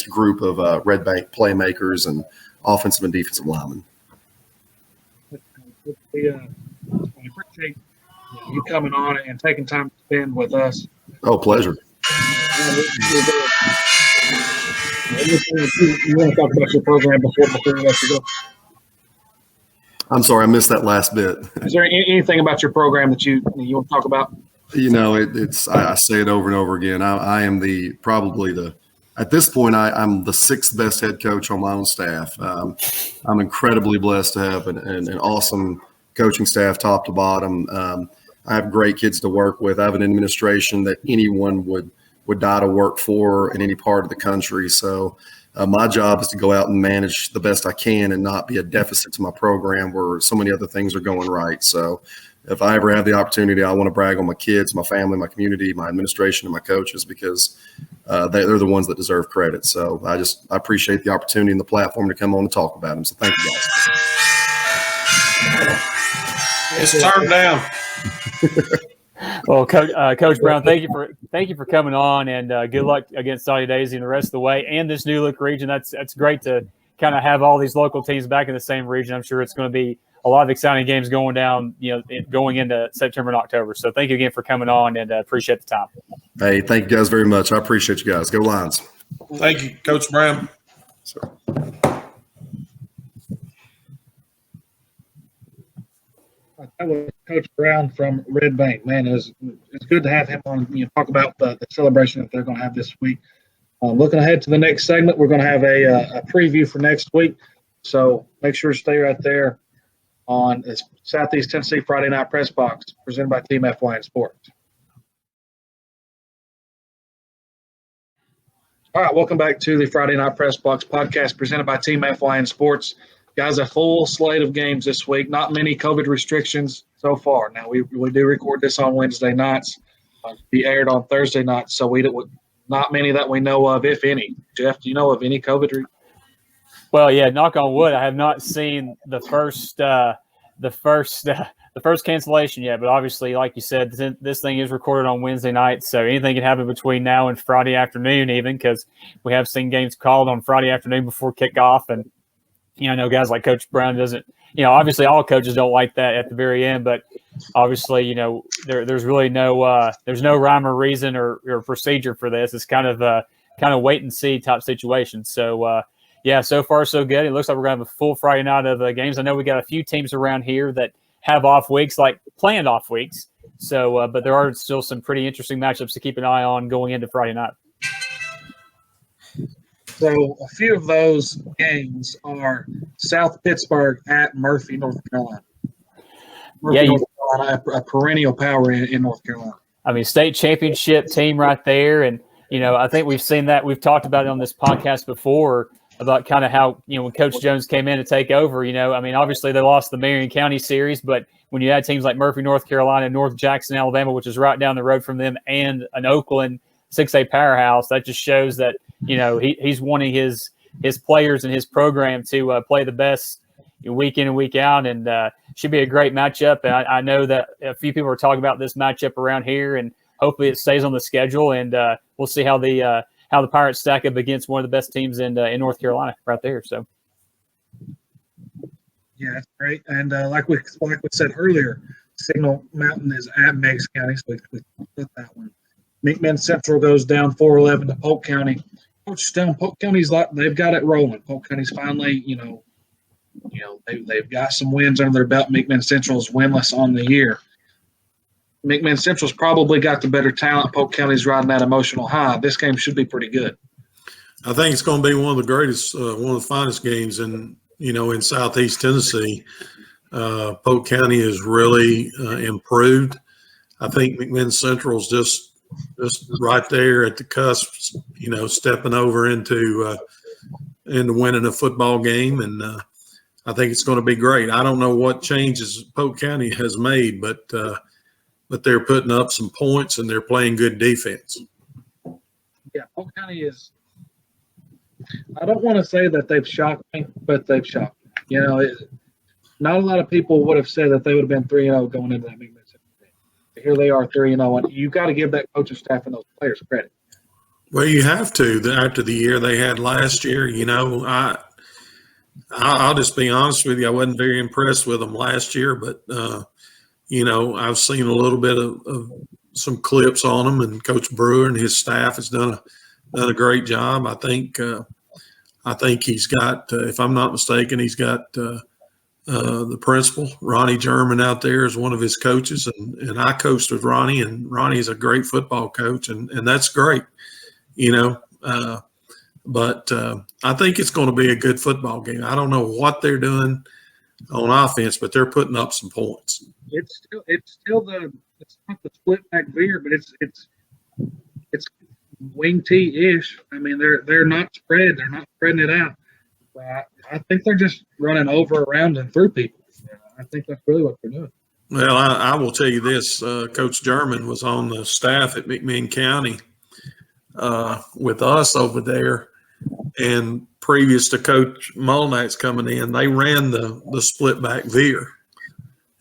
group of Red Bank playmakers and offensive and defensive linemen. We appreciate you coming on and taking time to spend with us. Oh, pleasure. You want to talk about your program before we let you go? I'm sorry, I missed that last bit. Is there anything about your program that you want to talk about? I say it over and over again. I am at this point, I'm the 6th best head coach on my own staff. I'm incredibly blessed to have an awesome coaching staff, top to bottom. I have great kids to work with. I have an administration that anyone would die to work for in any part of the country. So my job is to go out and manage the best I can and not be a deficit to my program where so many other things are going right. So if I ever have the opportunity, I want to brag on my kids, my family, my community, my administration, and my coaches, because they're the ones that deserve credit. So I appreciate the opportunity and the platform to come on and talk about them. So thank you guys. It's turned down. Well, Coach Brown, thank you for coming on, and good luck against Saudi Daisy and the rest of the way, and this New Look region. That's great to kind of have all these local teams back in the same region. I'm sure it's going to be a lot of exciting games going down, going into September and October. So thank you again for coming on, and appreciate the time. Hey, thank you guys very much. I appreciate you guys. Go Lions. Thank you, Coach Brown. Sir. That was Coach Brown from Red Bank. Man, it's good to have him on. Talk about the celebration that they're going to have this week. Looking ahead to the next segment, we're going to have a preview for next week. So make sure to stay right there on Southeast Tennessee Friday Night Pressbox, presented by Team FYN Sports. All right, welcome back to the Friday Night Pressbox podcast presented by Team FYN Sports. Guys, a full slate of games this week. Not many COVID restrictions so far. Now, we do record this on Wednesday nights. Be aired on Thursday nights, so not many that we know of, if any. Jeff, do you know of any COVID? Well, yeah, knock on wood, I have not seen the first cancellation yet. But obviously, like you said, this thing is recorded on Wednesday night, so anything can happen between now and Friday afternoon, even because we have seen games called on Friday afternoon before kickoff. And I know guys like Coach Brown doesn't. Obviously, all coaches don't like that at the very end, but obviously, there's really no there's no rhyme or reason or procedure for this. It's kind of wait and see type situation. So. Yeah, so far so good. It looks like we're going to have a full Friday night of games. I know we got a few teams around here that have off weeks, like planned off weeks. So, but there are still some pretty interesting matchups to keep an eye on going into Friday night. So a few of those games are South Pittsburgh at Murphy, North Carolina. North Carolina, a perennial power in North Carolina. I mean, state championship team right there. And, I think we've seen that. We've talked about it on this podcast before about kind of how, when Coach Jones came in to take over, obviously they lost the Marion County series, but when you had teams like Murphy, North Carolina, North Jackson, Alabama, which is right down the road from them, and an Oakland 6A powerhouse, that just shows that, he's wanting his players and his program to play the best week in and week out, and should be a great matchup. And I know that a few people are talking about this matchup around here, and hopefully it stays on the schedule, and we'll see how the Pirates stack up against one of the best teams in North Carolina right there. So, yeah, that's great. And like we said earlier, Signal Mountain is at Meigs County, so we put that one. McMinn Central goes down 4-11 to Polk County. Coach down Polk County's they've got it rolling. Polk County's finally, they've got some wins under their belt. McMinn Central's winless on the year. McMinn Central's probably got the better talent. Polk County's riding that emotional high. This game should be pretty good. I think it's going to be one of the greatest, one of the finest games in Southeast Tennessee. Polk County has really improved. I think McMinn Central's just right there at the cusp, stepping over into winning a football game, and I think it's going to be great. I don't know what changes Polk County has made, but they're putting up some points and they're playing good defense. Yeah, Polk County is – I don't want to say that they've shocked me, but they've shocked me. Not a lot of people would have said that they would have been 3-0 going into that big match. Here they are 3-0, and you've got to give that coaching staff and those players credit. Well, you have to. After the year they had last year, I'll just be honest with you. I wasn't very impressed with them last year, but I've seen a little bit of some clips on them, and Coach Brewer and his staff has done a great job. I think he's got, if I'm not mistaken, he's got the principal, Ronnie German, out there as one of his coaches, and I coached with Ronnie, and Ronnie is a great football coach, and that's great, But I think it's going to be a good football game. I don't know what they're doing on offense, but they're putting up some points. It's not the split back veer, but it's wing T-ish. I mean, they're not spread. They're not spreading it out. I think they're just running over, around, and through people. I think that's really what they're doing. Well, I will tell you this. Coach German was on the staff at McMinn County with us over there. And previous to Coach Molnak's coming in, they ran the split back veer.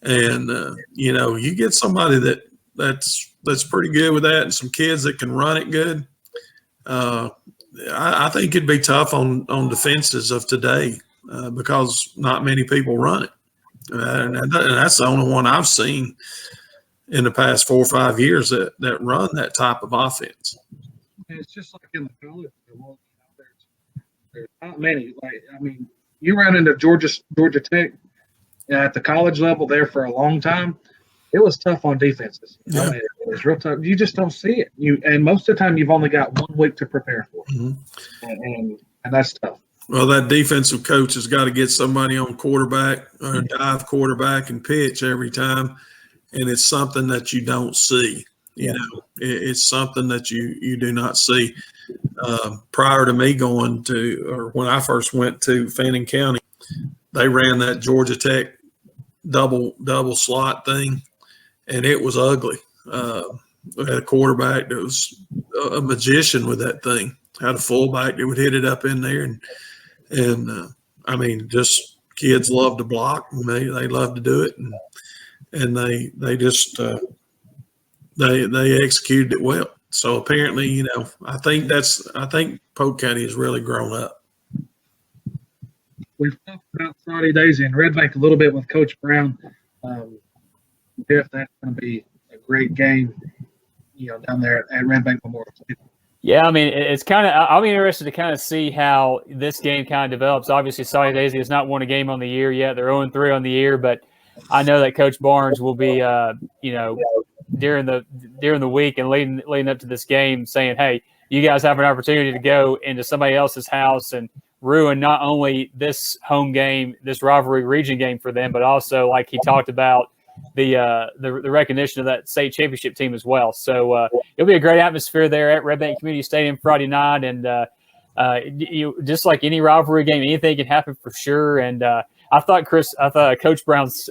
And, you get somebody that's pretty good with that and some kids that can run it good. I think it'd be tough on defenses of today because not many people run it. And that's the only one I've seen in the past 4 or 5 years that run that type of offense. It's just like in the college. There's not many. You ran into Georgia Tech at the college level there for a long time. It was tough on defenses. Yeah. It was real tough. You just don't see it. And most of the time, you've only got 1 week to prepare for it. Mm-hmm. And that's tough. Well, that defensive coach has got to get somebody on quarterback or dive quarterback and pitch every time, and it's something that you don't see. It's something that you do not see. prior to me going to, or when I first went to Fannin County, they ran that Georgia Tech double slot thing, and it was ugly. We had a quarterback that was a magician with that thing. Had a fullback that would hit it up in there, and I mean, just kids love to block, and they love to do it, and they just they executed it well. So apparently, I think Polk County has really grown up. We've talked about Saudi Daisy and Red Bank a little bit with Coach Brown. If that's going to be a great game, down there at Red Bank Memorial Stadium. Yeah, I mean, it's kind of – I'll be interested to kind of see how this game kind of develops. Obviously, Saudi Daisy has not won a game on the year yet. They're 0-3 on the year, but I know that Coach Barnes will be, during the week and leading up to this game saying, hey, you guys have an opportunity to go into somebody else's house and ruin not only this home game, this rivalry region game for them, but also, like he talked about, the recognition of that state championship team as well. So it'll be a great atmosphere there at Red Bank Community Stadium Friday night, and just like any rivalry game, anything can happen for sure. And I thought Coach Brown's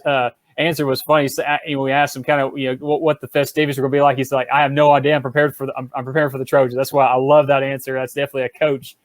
answer was funny. So, we asked him kind of what the festivities were going to be like. He's like, I have no idea. I'm preparing for the Trojans. That's why I love that answer. That's definitely a coach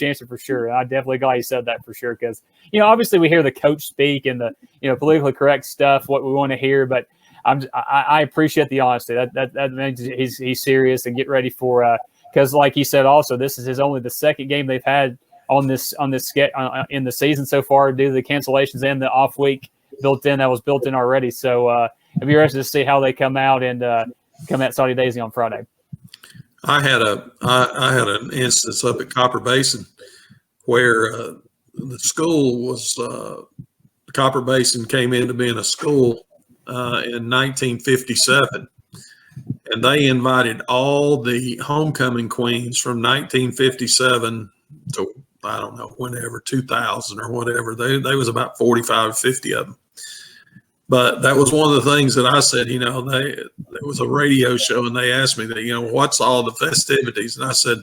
answer for sure. I definitely glad he said that for sure, because obviously we hear the coach speak and the politically correct stuff, what we want to hear, but I appreciate the honesty. That means he's serious and get ready for because like he said also, this is only the second game they've had on this in the season so far due to the cancellations and the off week that was built in already. So it'll be interesting to see how they come out and come at Saudi Daisy on Friday. I had an instance up at Copper Basin where the school was Copper Basin came into being a school in 1957, and they invited all the homecoming queens from 1957 to I don't know whenever 2000 or whatever. They was about 45, 50 of them. But that was one of the things that I said, there was a radio show and they asked me that, what's all the festivities? And I said,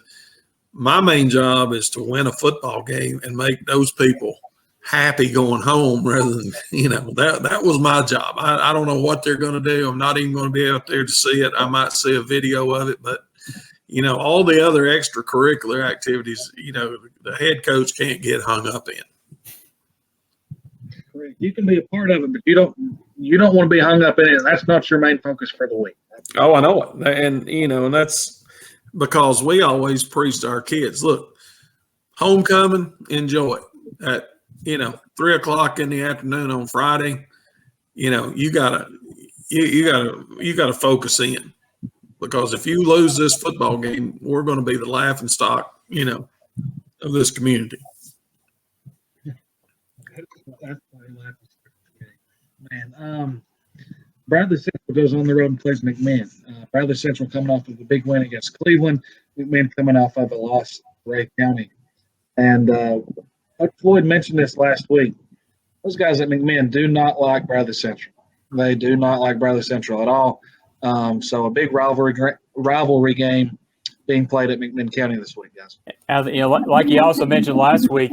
my main job is to win a football game and make those people happy going home rather than, that was my job. I don't know what they're going to do. I'm not even going to be out there to see it. I might see a video of it, but all the other extracurricular activities, the head coach can't get hung up in. You can be a part of it, but you don't want to be hung up in it. That's not your main focus for the week. Oh, I know it. And, and that's because we always preach to our kids, look, homecoming, enjoy it. At, 3:00 in the afternoon on Friday, you gotta focus in, because if you lose this football game, we're going to be the laughing stock, of this community. Man, Bradley Central goes on the road and plays McMinn. Bradley Central coming off of a big win against Cleveland. McMinn coming off of a loss to Ray County. And Coach Floyd mentioned this last week. Those guys at McMinn do not like Bradley Central. They do not like Bradley Central at all. So a big rivalry game being played at McMinn County this week, guys. Like you also mentioned last week,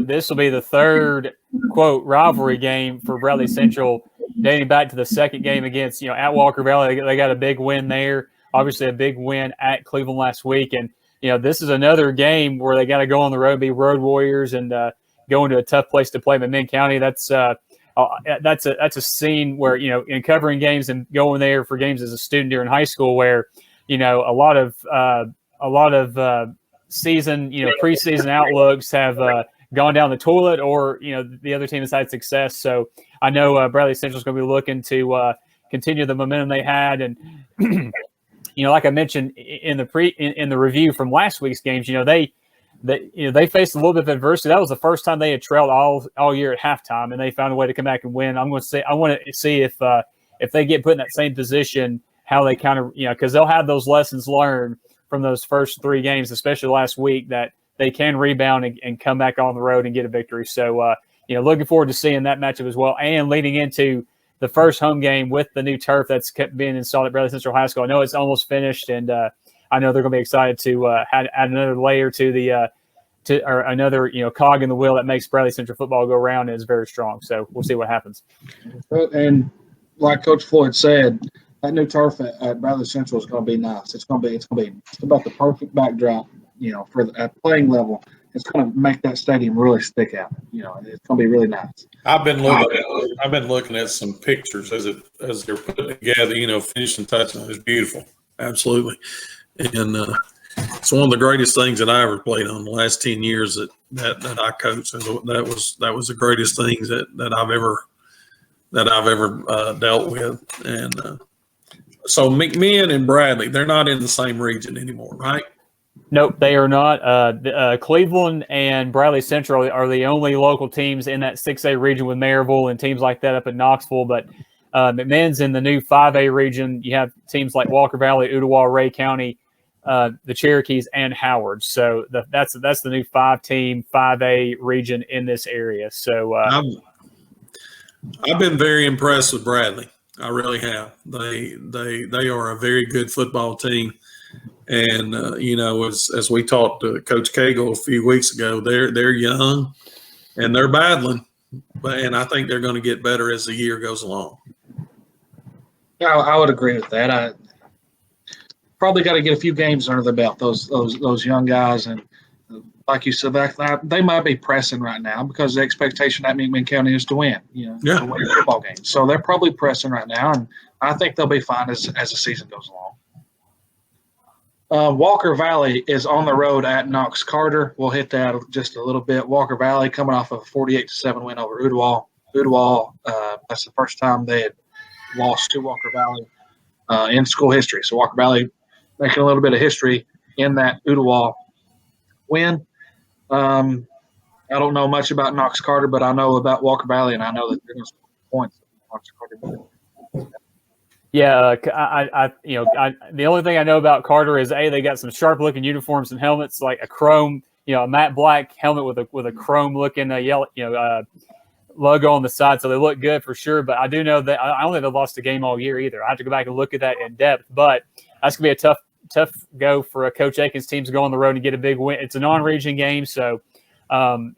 this will be the third, quote, rivalry game for Bradley Central, dating back to the second game against, at Walker Valley. They got a big win there, obviously a big win at Cleveland last week. And, this is another game where they got to go on the road, be road warriors, and go into a tough place to play. McMinn County, that's a scene where, in covering games and going there for games as a student during high school where, a lot of season, preseason outlooks have gone down the toilet, or the other team has had success. So I know Bradley Central is going to be looking to continue the momentum they had, and like I mentioned in the review from last week's games, they faced a little bit of adversity. That was the first time they had trailed all year at halftime, and they found a way to come back and win. I want to see if they get put in that same position, how they kind of because they'll have those lessons learned from those first three games, especially last week, that they can rebound and come back on the road and get a victory. So, looking forward to seeing that matchup as well, and leading into the first home game with the new turf that's kept being installed at Bradley Central High School. I know it's almost finished, and I know they're going to be excited to add another layer to the or another cog in the wheel that makes Bradley Central football go around and is very strong. So we'll see what happens. And like Coach Floyd said, that new turf at Bradley Central is going to be nice. It's about the perfect backdrop, for the playing level. It's going to make that stadium really stick out. It's going to be really nice. I've been looking at some pictures as they're putting it together. Finishing touchdown is beautiful, absolutely, and it's one of the greatest things that I ever played on. The last 10 years that I coached, that was the greatest things that I've ever dealt with. And so McMinn and Bradley, they're not in the same region anymore, right? Nope, they are not. Cleveland and Bradley Central are the only local teams in that 6A region with Maryville and teams like that up in Knoxville. But McMinn's in the new 5A region. You have teams like Walker Valley, Ooltewah, Ray County, the Cherokees, and Howard. So that's the new 5-team 5A region in this area. So I've been very impressed with Bradley. I really have. They are a very good football team. And as we talked to Coach Cagle a few weeks ago, they're young and they're battling, and I think they're going to get better as the year goes along. Yeah, I would agree with that. I probably got to get a few games under the belt. Those young guys, and like you said, they might be pressing right now because the expectation at McMinn County is to win. To win football games. So they're probably pressing right now, and I think they'll be fine as the season goes along. Walker Valley is on the road at Knox Carter. We'll hit that just a little bit. Walker Valley coming off of a 48-7 win over Ooltewah. Ooltewah, that's the first time they had lost to Walker Valley in school history. So Walker Valley making a little bit of history in that Ooltewah win. I don't know much about Knox Carter, but I know about Walker Valley, and I know that they're going to score points. Knox Carter. Yeah, the only thing I know about Carter is they got some sharp looking uniforms and helmets, like a chrome, a matte black helmet with a chrome looking yellow, logo on the side, so they look good for sure. But I do know that I don't think they've lost a game all year either. I have to go back and look at that in depth. But that's gonna be a tough go for Coach Aiken's team to go on the road and get a big win. It's a non-region game, so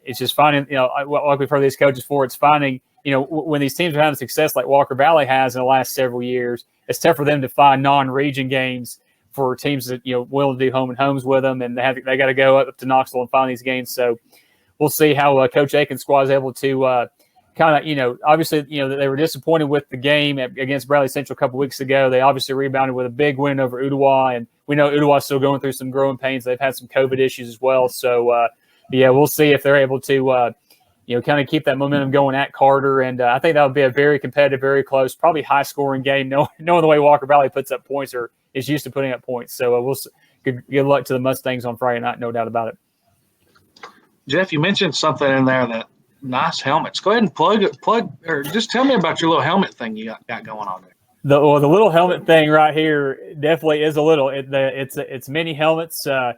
it's just finding, like we've heard these coaches for, it's finding. When these teams are having success like Walker Valley has in the last several years, it's tough for them to find non-region games for teams that willing to do home and homes with them, and they got to go up to Knoxville and find these games. So we'll see how Coach Aiken's squad is able to kind of obviously they were disappointed with the game against Bradley Central a couple weeks ago. They obviously rebounded with a big win over Ooltewah, and we know Ooltewah's still going through some growing pains. They've had some COVID issues as well. So we'll see if they're able to. Kind of keep that momentum going at Carter. And I think that would be a very competitive, very close, probably high-scoring game, knowing the way Walker Valley puts up points or is used to putting up points. So good luck to the Mustangs on Friday night, no doubt about it. Jeff, you mentioned something in there that nice helmets. Go ahead and plug, or just tell me about your little helmet thing you got going on there. The little helmet thing right here definitely is a little. It's mini helmets. I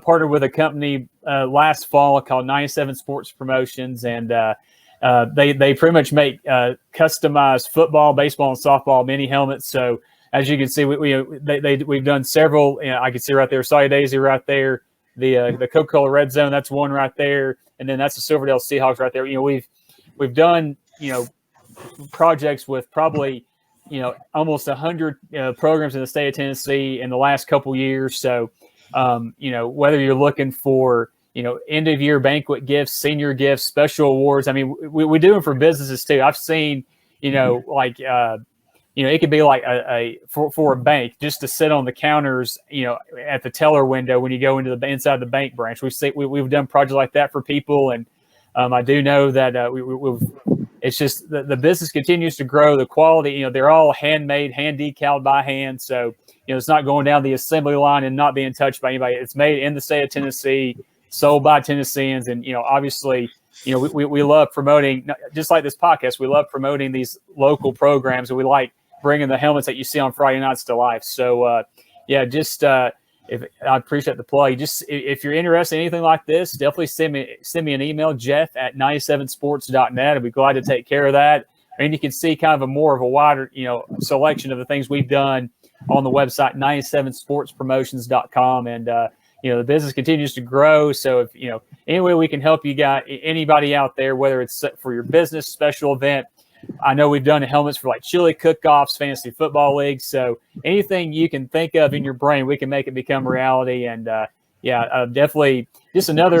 partnered with a company last fall called 97 Sports Promotions, and they pretty much make customized football, baseball, and softball mini helmets. So as you can see, we've done several. I can see right there, Sawyer Daisy right there, the Coca-Cola Red Zone, that's one right there, and then that's the Silverdale Seahawks right there. We've done projects with probably almost 100 programs in the state of Tennessee in the last couple years. So. Whether you're looking for, end of year banquet gifts, senior gifts, special awards. I mean, we do them for businesses too. I've seen, it could be like for a bank just to sit on the counters, at the teller window when you go into the inside the bank branch. We've done projects like that for people. And I do know that it's just the business continues to grow. The quality, they're all handmade, hand decaled by hand. So, it's not going down the assembly line and not being touched by anybody. It's made in the state of Tennessee, sold by Tennesseans. And, obviously, we love promoting, just like this podcast, we love promoting these local programs, and we like bringing the helmets that you see on Friday nights to life. So, if I appreciate the plug. Just if you're interested in anything like this, definitely send me an email, jeff@97sports.net. I'd be glad to take care of that. And you can see kind of more of a wider, selection of the things we've done on the website 97sportspromotions.com. And the business continues to grow. So if any way we can help you guys, anybody out there, whether it's for your business, special event. I know we've done helmets for like chili cook-offs, fantasy football leagues. So anything you can think of in your brain, we can make it become reality. And definitely just another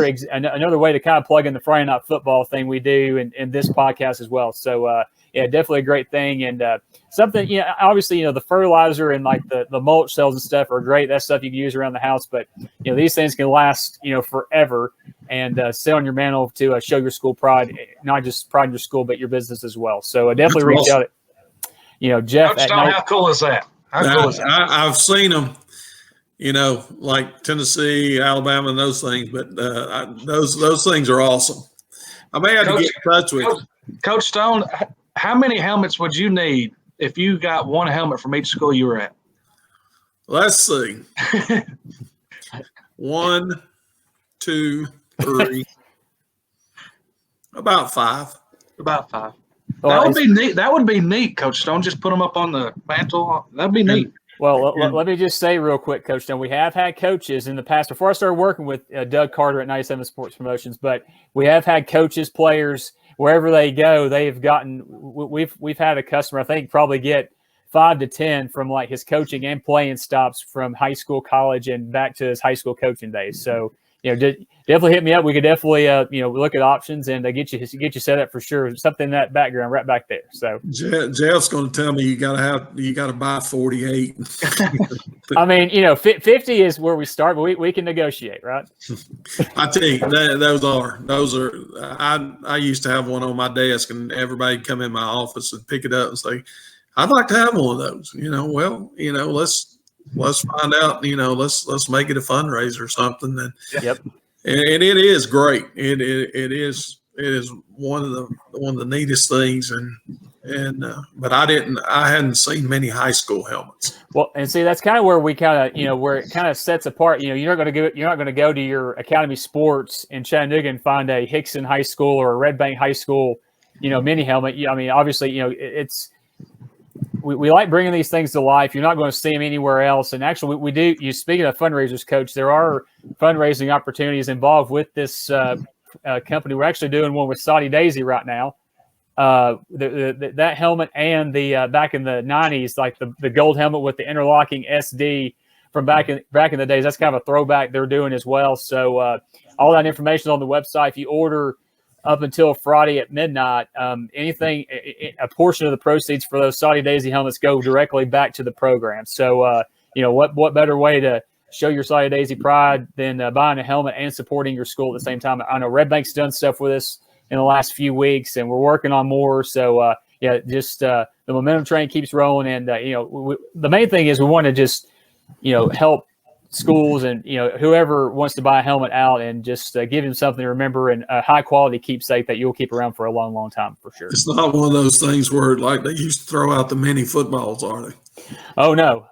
way to kind of plug in the Friday Night Football thing we do in this podcast as well. So definitely a great thing. And something, obviously, the fertilizer and like the mulch cells and stuff are great. That's stuff you can use around the house. But, these things can last, forever and sit on your mantle to show your school pride, not just pride in your school, but your business as well. So definitely reach out. Jeff. How cool is that? I've seen them, like Tennessee, Alabama, and those things. But those things are awesome. I may have to get in touch with you. Coach Stone, how many helmets would you need if you got one helmet from each school you were at? Let's see. 1, 2, 3, about 5. About 5. That would be neat. That would be neat, Coach Stone. Just put them up on the mantle. That'd be neat. Well, let me just say real quick, Coach Stone, we have had coaches in the past, before I started working with Doug Carter at 97 Sports Promotions, but we have had coaches, players, wherever they go, they've gotten, we've had a customer, I think, probably get 5 to 10 from like his coaching and playing stops from high school, college, and back to his high school coaching days. So, definitely hit me up. We could definitely, look at options and get you set up for sure. Something in that background right back there. So Jeff's going to tell me you got to buy 48. I mean, 50 is where we start, but we can negotiate, right? I tell you, those are. I used to have one on my desk, and everybody come in my office and pick it up and say, "I'd like to have one of those." Let's find out. Let's make it a fundraiser or something. And yep. And it is great. It is one of the neatest things. But I hadn't seen many high school helmets. Well, and see, that's kind of where we kind of, where it kind of sets apart. You're not going to go to your Academy Sports in Chattanooga and find a Hickson High School or a Red Bank High School, mini helmet. I mean, obviously, it's. We like bringing these things to life. You're not going to see them anywhere else. And actually, we do. Speaking of fundraisers, Coach, there are fundraising opportunities involved with this company. We're actually doing one with Saudi Daisy right now. That helmet and the back in the 90s, like the gold helmet with the interlocking SD from back in the days. That's kind of a throwback they're doing as well. So all that information is on the website. If you order up until Friday at midnight, a portion of the proceeds for those Saudi Daisy helmets go directly back to the program. So, what better way to show your Saudi Daisy pride than buying a helmet and supporting your school at the same time? I know Red Bank's done stuff with us in the last few weeks, and we're working on more. So, the momentum train keeps rolling. And, the main thing is we want to just, help schools and whoever wants to buy a helmet out and just give him something to remember and a high quality keepsake that you'll keep around for a long, long time for sure. It's not one of those things where like they used to throw out the mini footballs, are they? Oh no!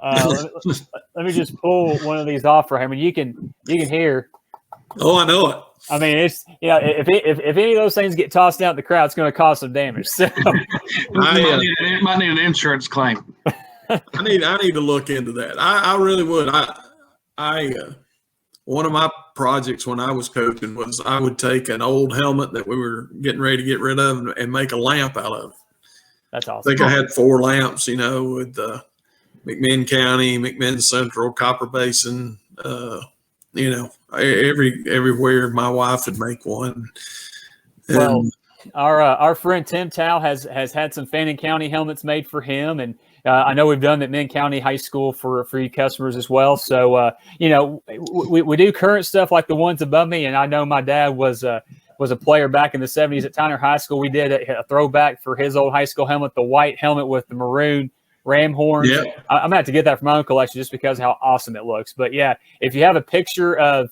Let me just pull one of these off for him, and you can hear. Oh, I know it. I mean, it's if any of those things get tossed out in the crowd, it's going to cause some damage. So it might need an insurance claim. I need to look into that. I really would. One of my projects when I was coaching was I would take an old helmet that we were getting ready to get rid of and make a lamp out of it. That's awesome. I think I had 4 lamps, with McMinn County, McMinn Central, Copper Basin, everywhere my wife would make one. Well, our friend Tim Tao has had some Fannin County helmets made for him, and I know we've done McMinn County High School for you customers as well. So we do current stuff like the ones above me, and I know my dad was a player back in the 70s at Tyner High School. We did a throwback for his old high school helmet, the white helmet with the maroon ram horns. Yeah. I'm gonna have to get that from my own collection just because of how awesome it looks. But yeah, if you have a picture of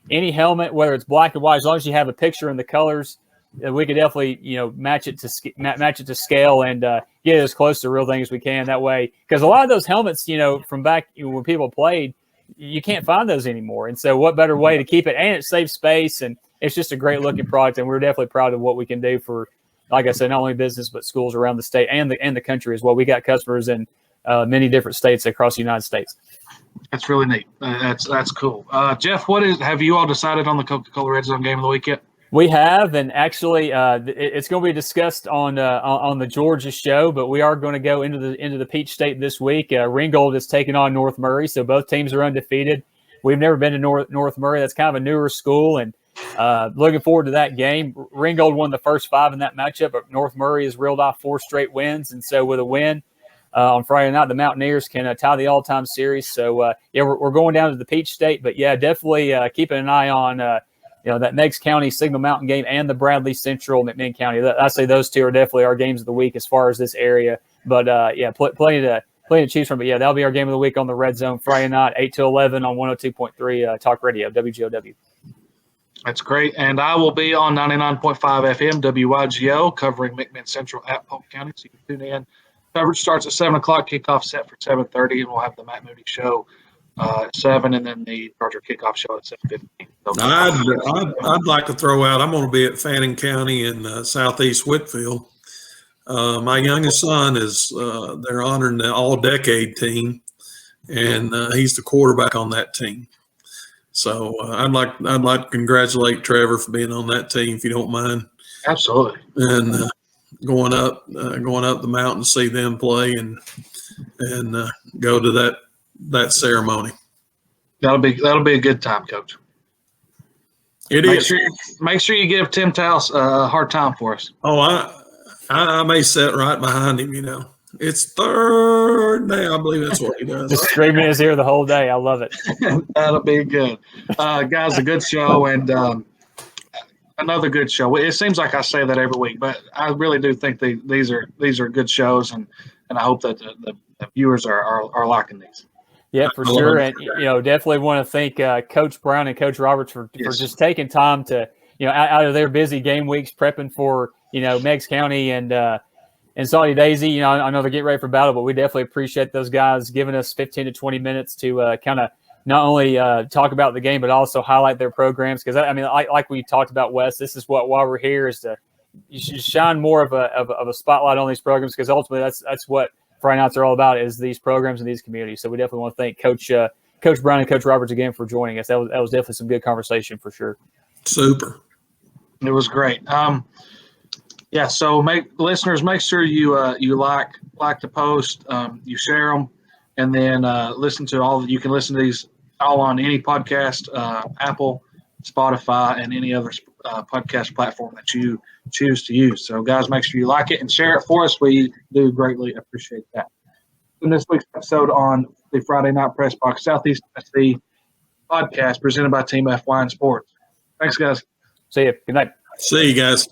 any helmet, whether it's black and white, as long as you have a picture in the colors, we could definitely match it to scale and get as close to the real thing as we can. That way, because a lot of those helmets, from back when people played, you can't find those anymore. And so, what better way to keep it? And it saves space, and it's just a great looking product. And we're definitely proud of what we can do for, like I said, not only business but schools around the state and the country as well. We got customers in many different states across the United States. That's really neat. That's cool. Jeff, have you all decided on the Coca-Cola Red Zone game of the week yet? We have, and actually, it's going to be discussed on the Georgia show. But we are going to go into the Peach State this week. Ringgold is taking on North Murray, so both teams are undefeated. We've never been to North Murray. That's kind of a newer school, and looking forward to that game. Ringgold won the first 5 in that matchup, but North Murray has reeled off 4 straight wins, and so with a win on Friday night, the Mountaineers can tie the all-time series. So we're going down to the Peach State, but definitely keeping an eye on that Meigs County Signal Mountain game and the Bradley Central McMinn County. I say those 2 are definitely our games of the week as far as this area. But plenty to choose from. But that'll be our game of the week on the Red Zone Friday night, 8 to 11 on 102.3 Talk Radio, WGOW. That's great. And I will be on 99.5 FM, WYGO, covering McMinn Central at Polk County. So you can tune in. Coverage starts at 7 o'clock, kickoff set for 7:30, and we'll have the Matt Moody show at 7, and then the Charger kickoff show at 7:15. I'd like to throw out, I'm going to be at Fannin County in southeast Whitfield. My youngest son is they're honoring the all-decade team, and he's the quarterback on that team. So I'd like to congratulate Trevor for being on that team, if you don't mind. Absolutely. And going up the mountain to see them play and go to that ceremony. That'll be a good time, Coach. Make sure you give Tim Taus a hard time for us. Oh, I may sit right behind him. It's third day. I believe that's what he does. Just screaming in his ear the whole day. I love it. That'll be good. Guys, a good show and another good show. It seems like I say that every week, but I really do think these are good shows, and I hope that the viewers are liking these. Yeah, for sure. And, definitely want to thank Coach Brown and Coach Roberts for just taking time to, out of their busy game weeks prepping for, Meigs County and Saudi Daisy. I know they're getting ready for battle, but we definitely appreciate those guys giving us 15 to 20 minutes to kind of not only talk about the game, but also highlight their programs. Because, like we talked about, Wes, this is why we're here, is to shine more of a spotlight on these programs, because ultimately that's what Friday nights are all about, is these programs and these communities. So we definitely want to thank Coach Brown and Coach Roberts again for joining us. That was definitely some good conversation for sure. Super. It was great. So listeners, make sure you like the post, you share them, and then listen to all. You can listen to these all on any podcast, Apple, Spotify, and any other podcast platform that you choose to use. So, guys, make sure you like it and share it for us. We do greatly appreciate that. In this week's episode on the Friday Night Pressbox Southeast Tennessee podcast presented by Team F Wine Sports. Thanks, guys. See you. Good night. See you guys.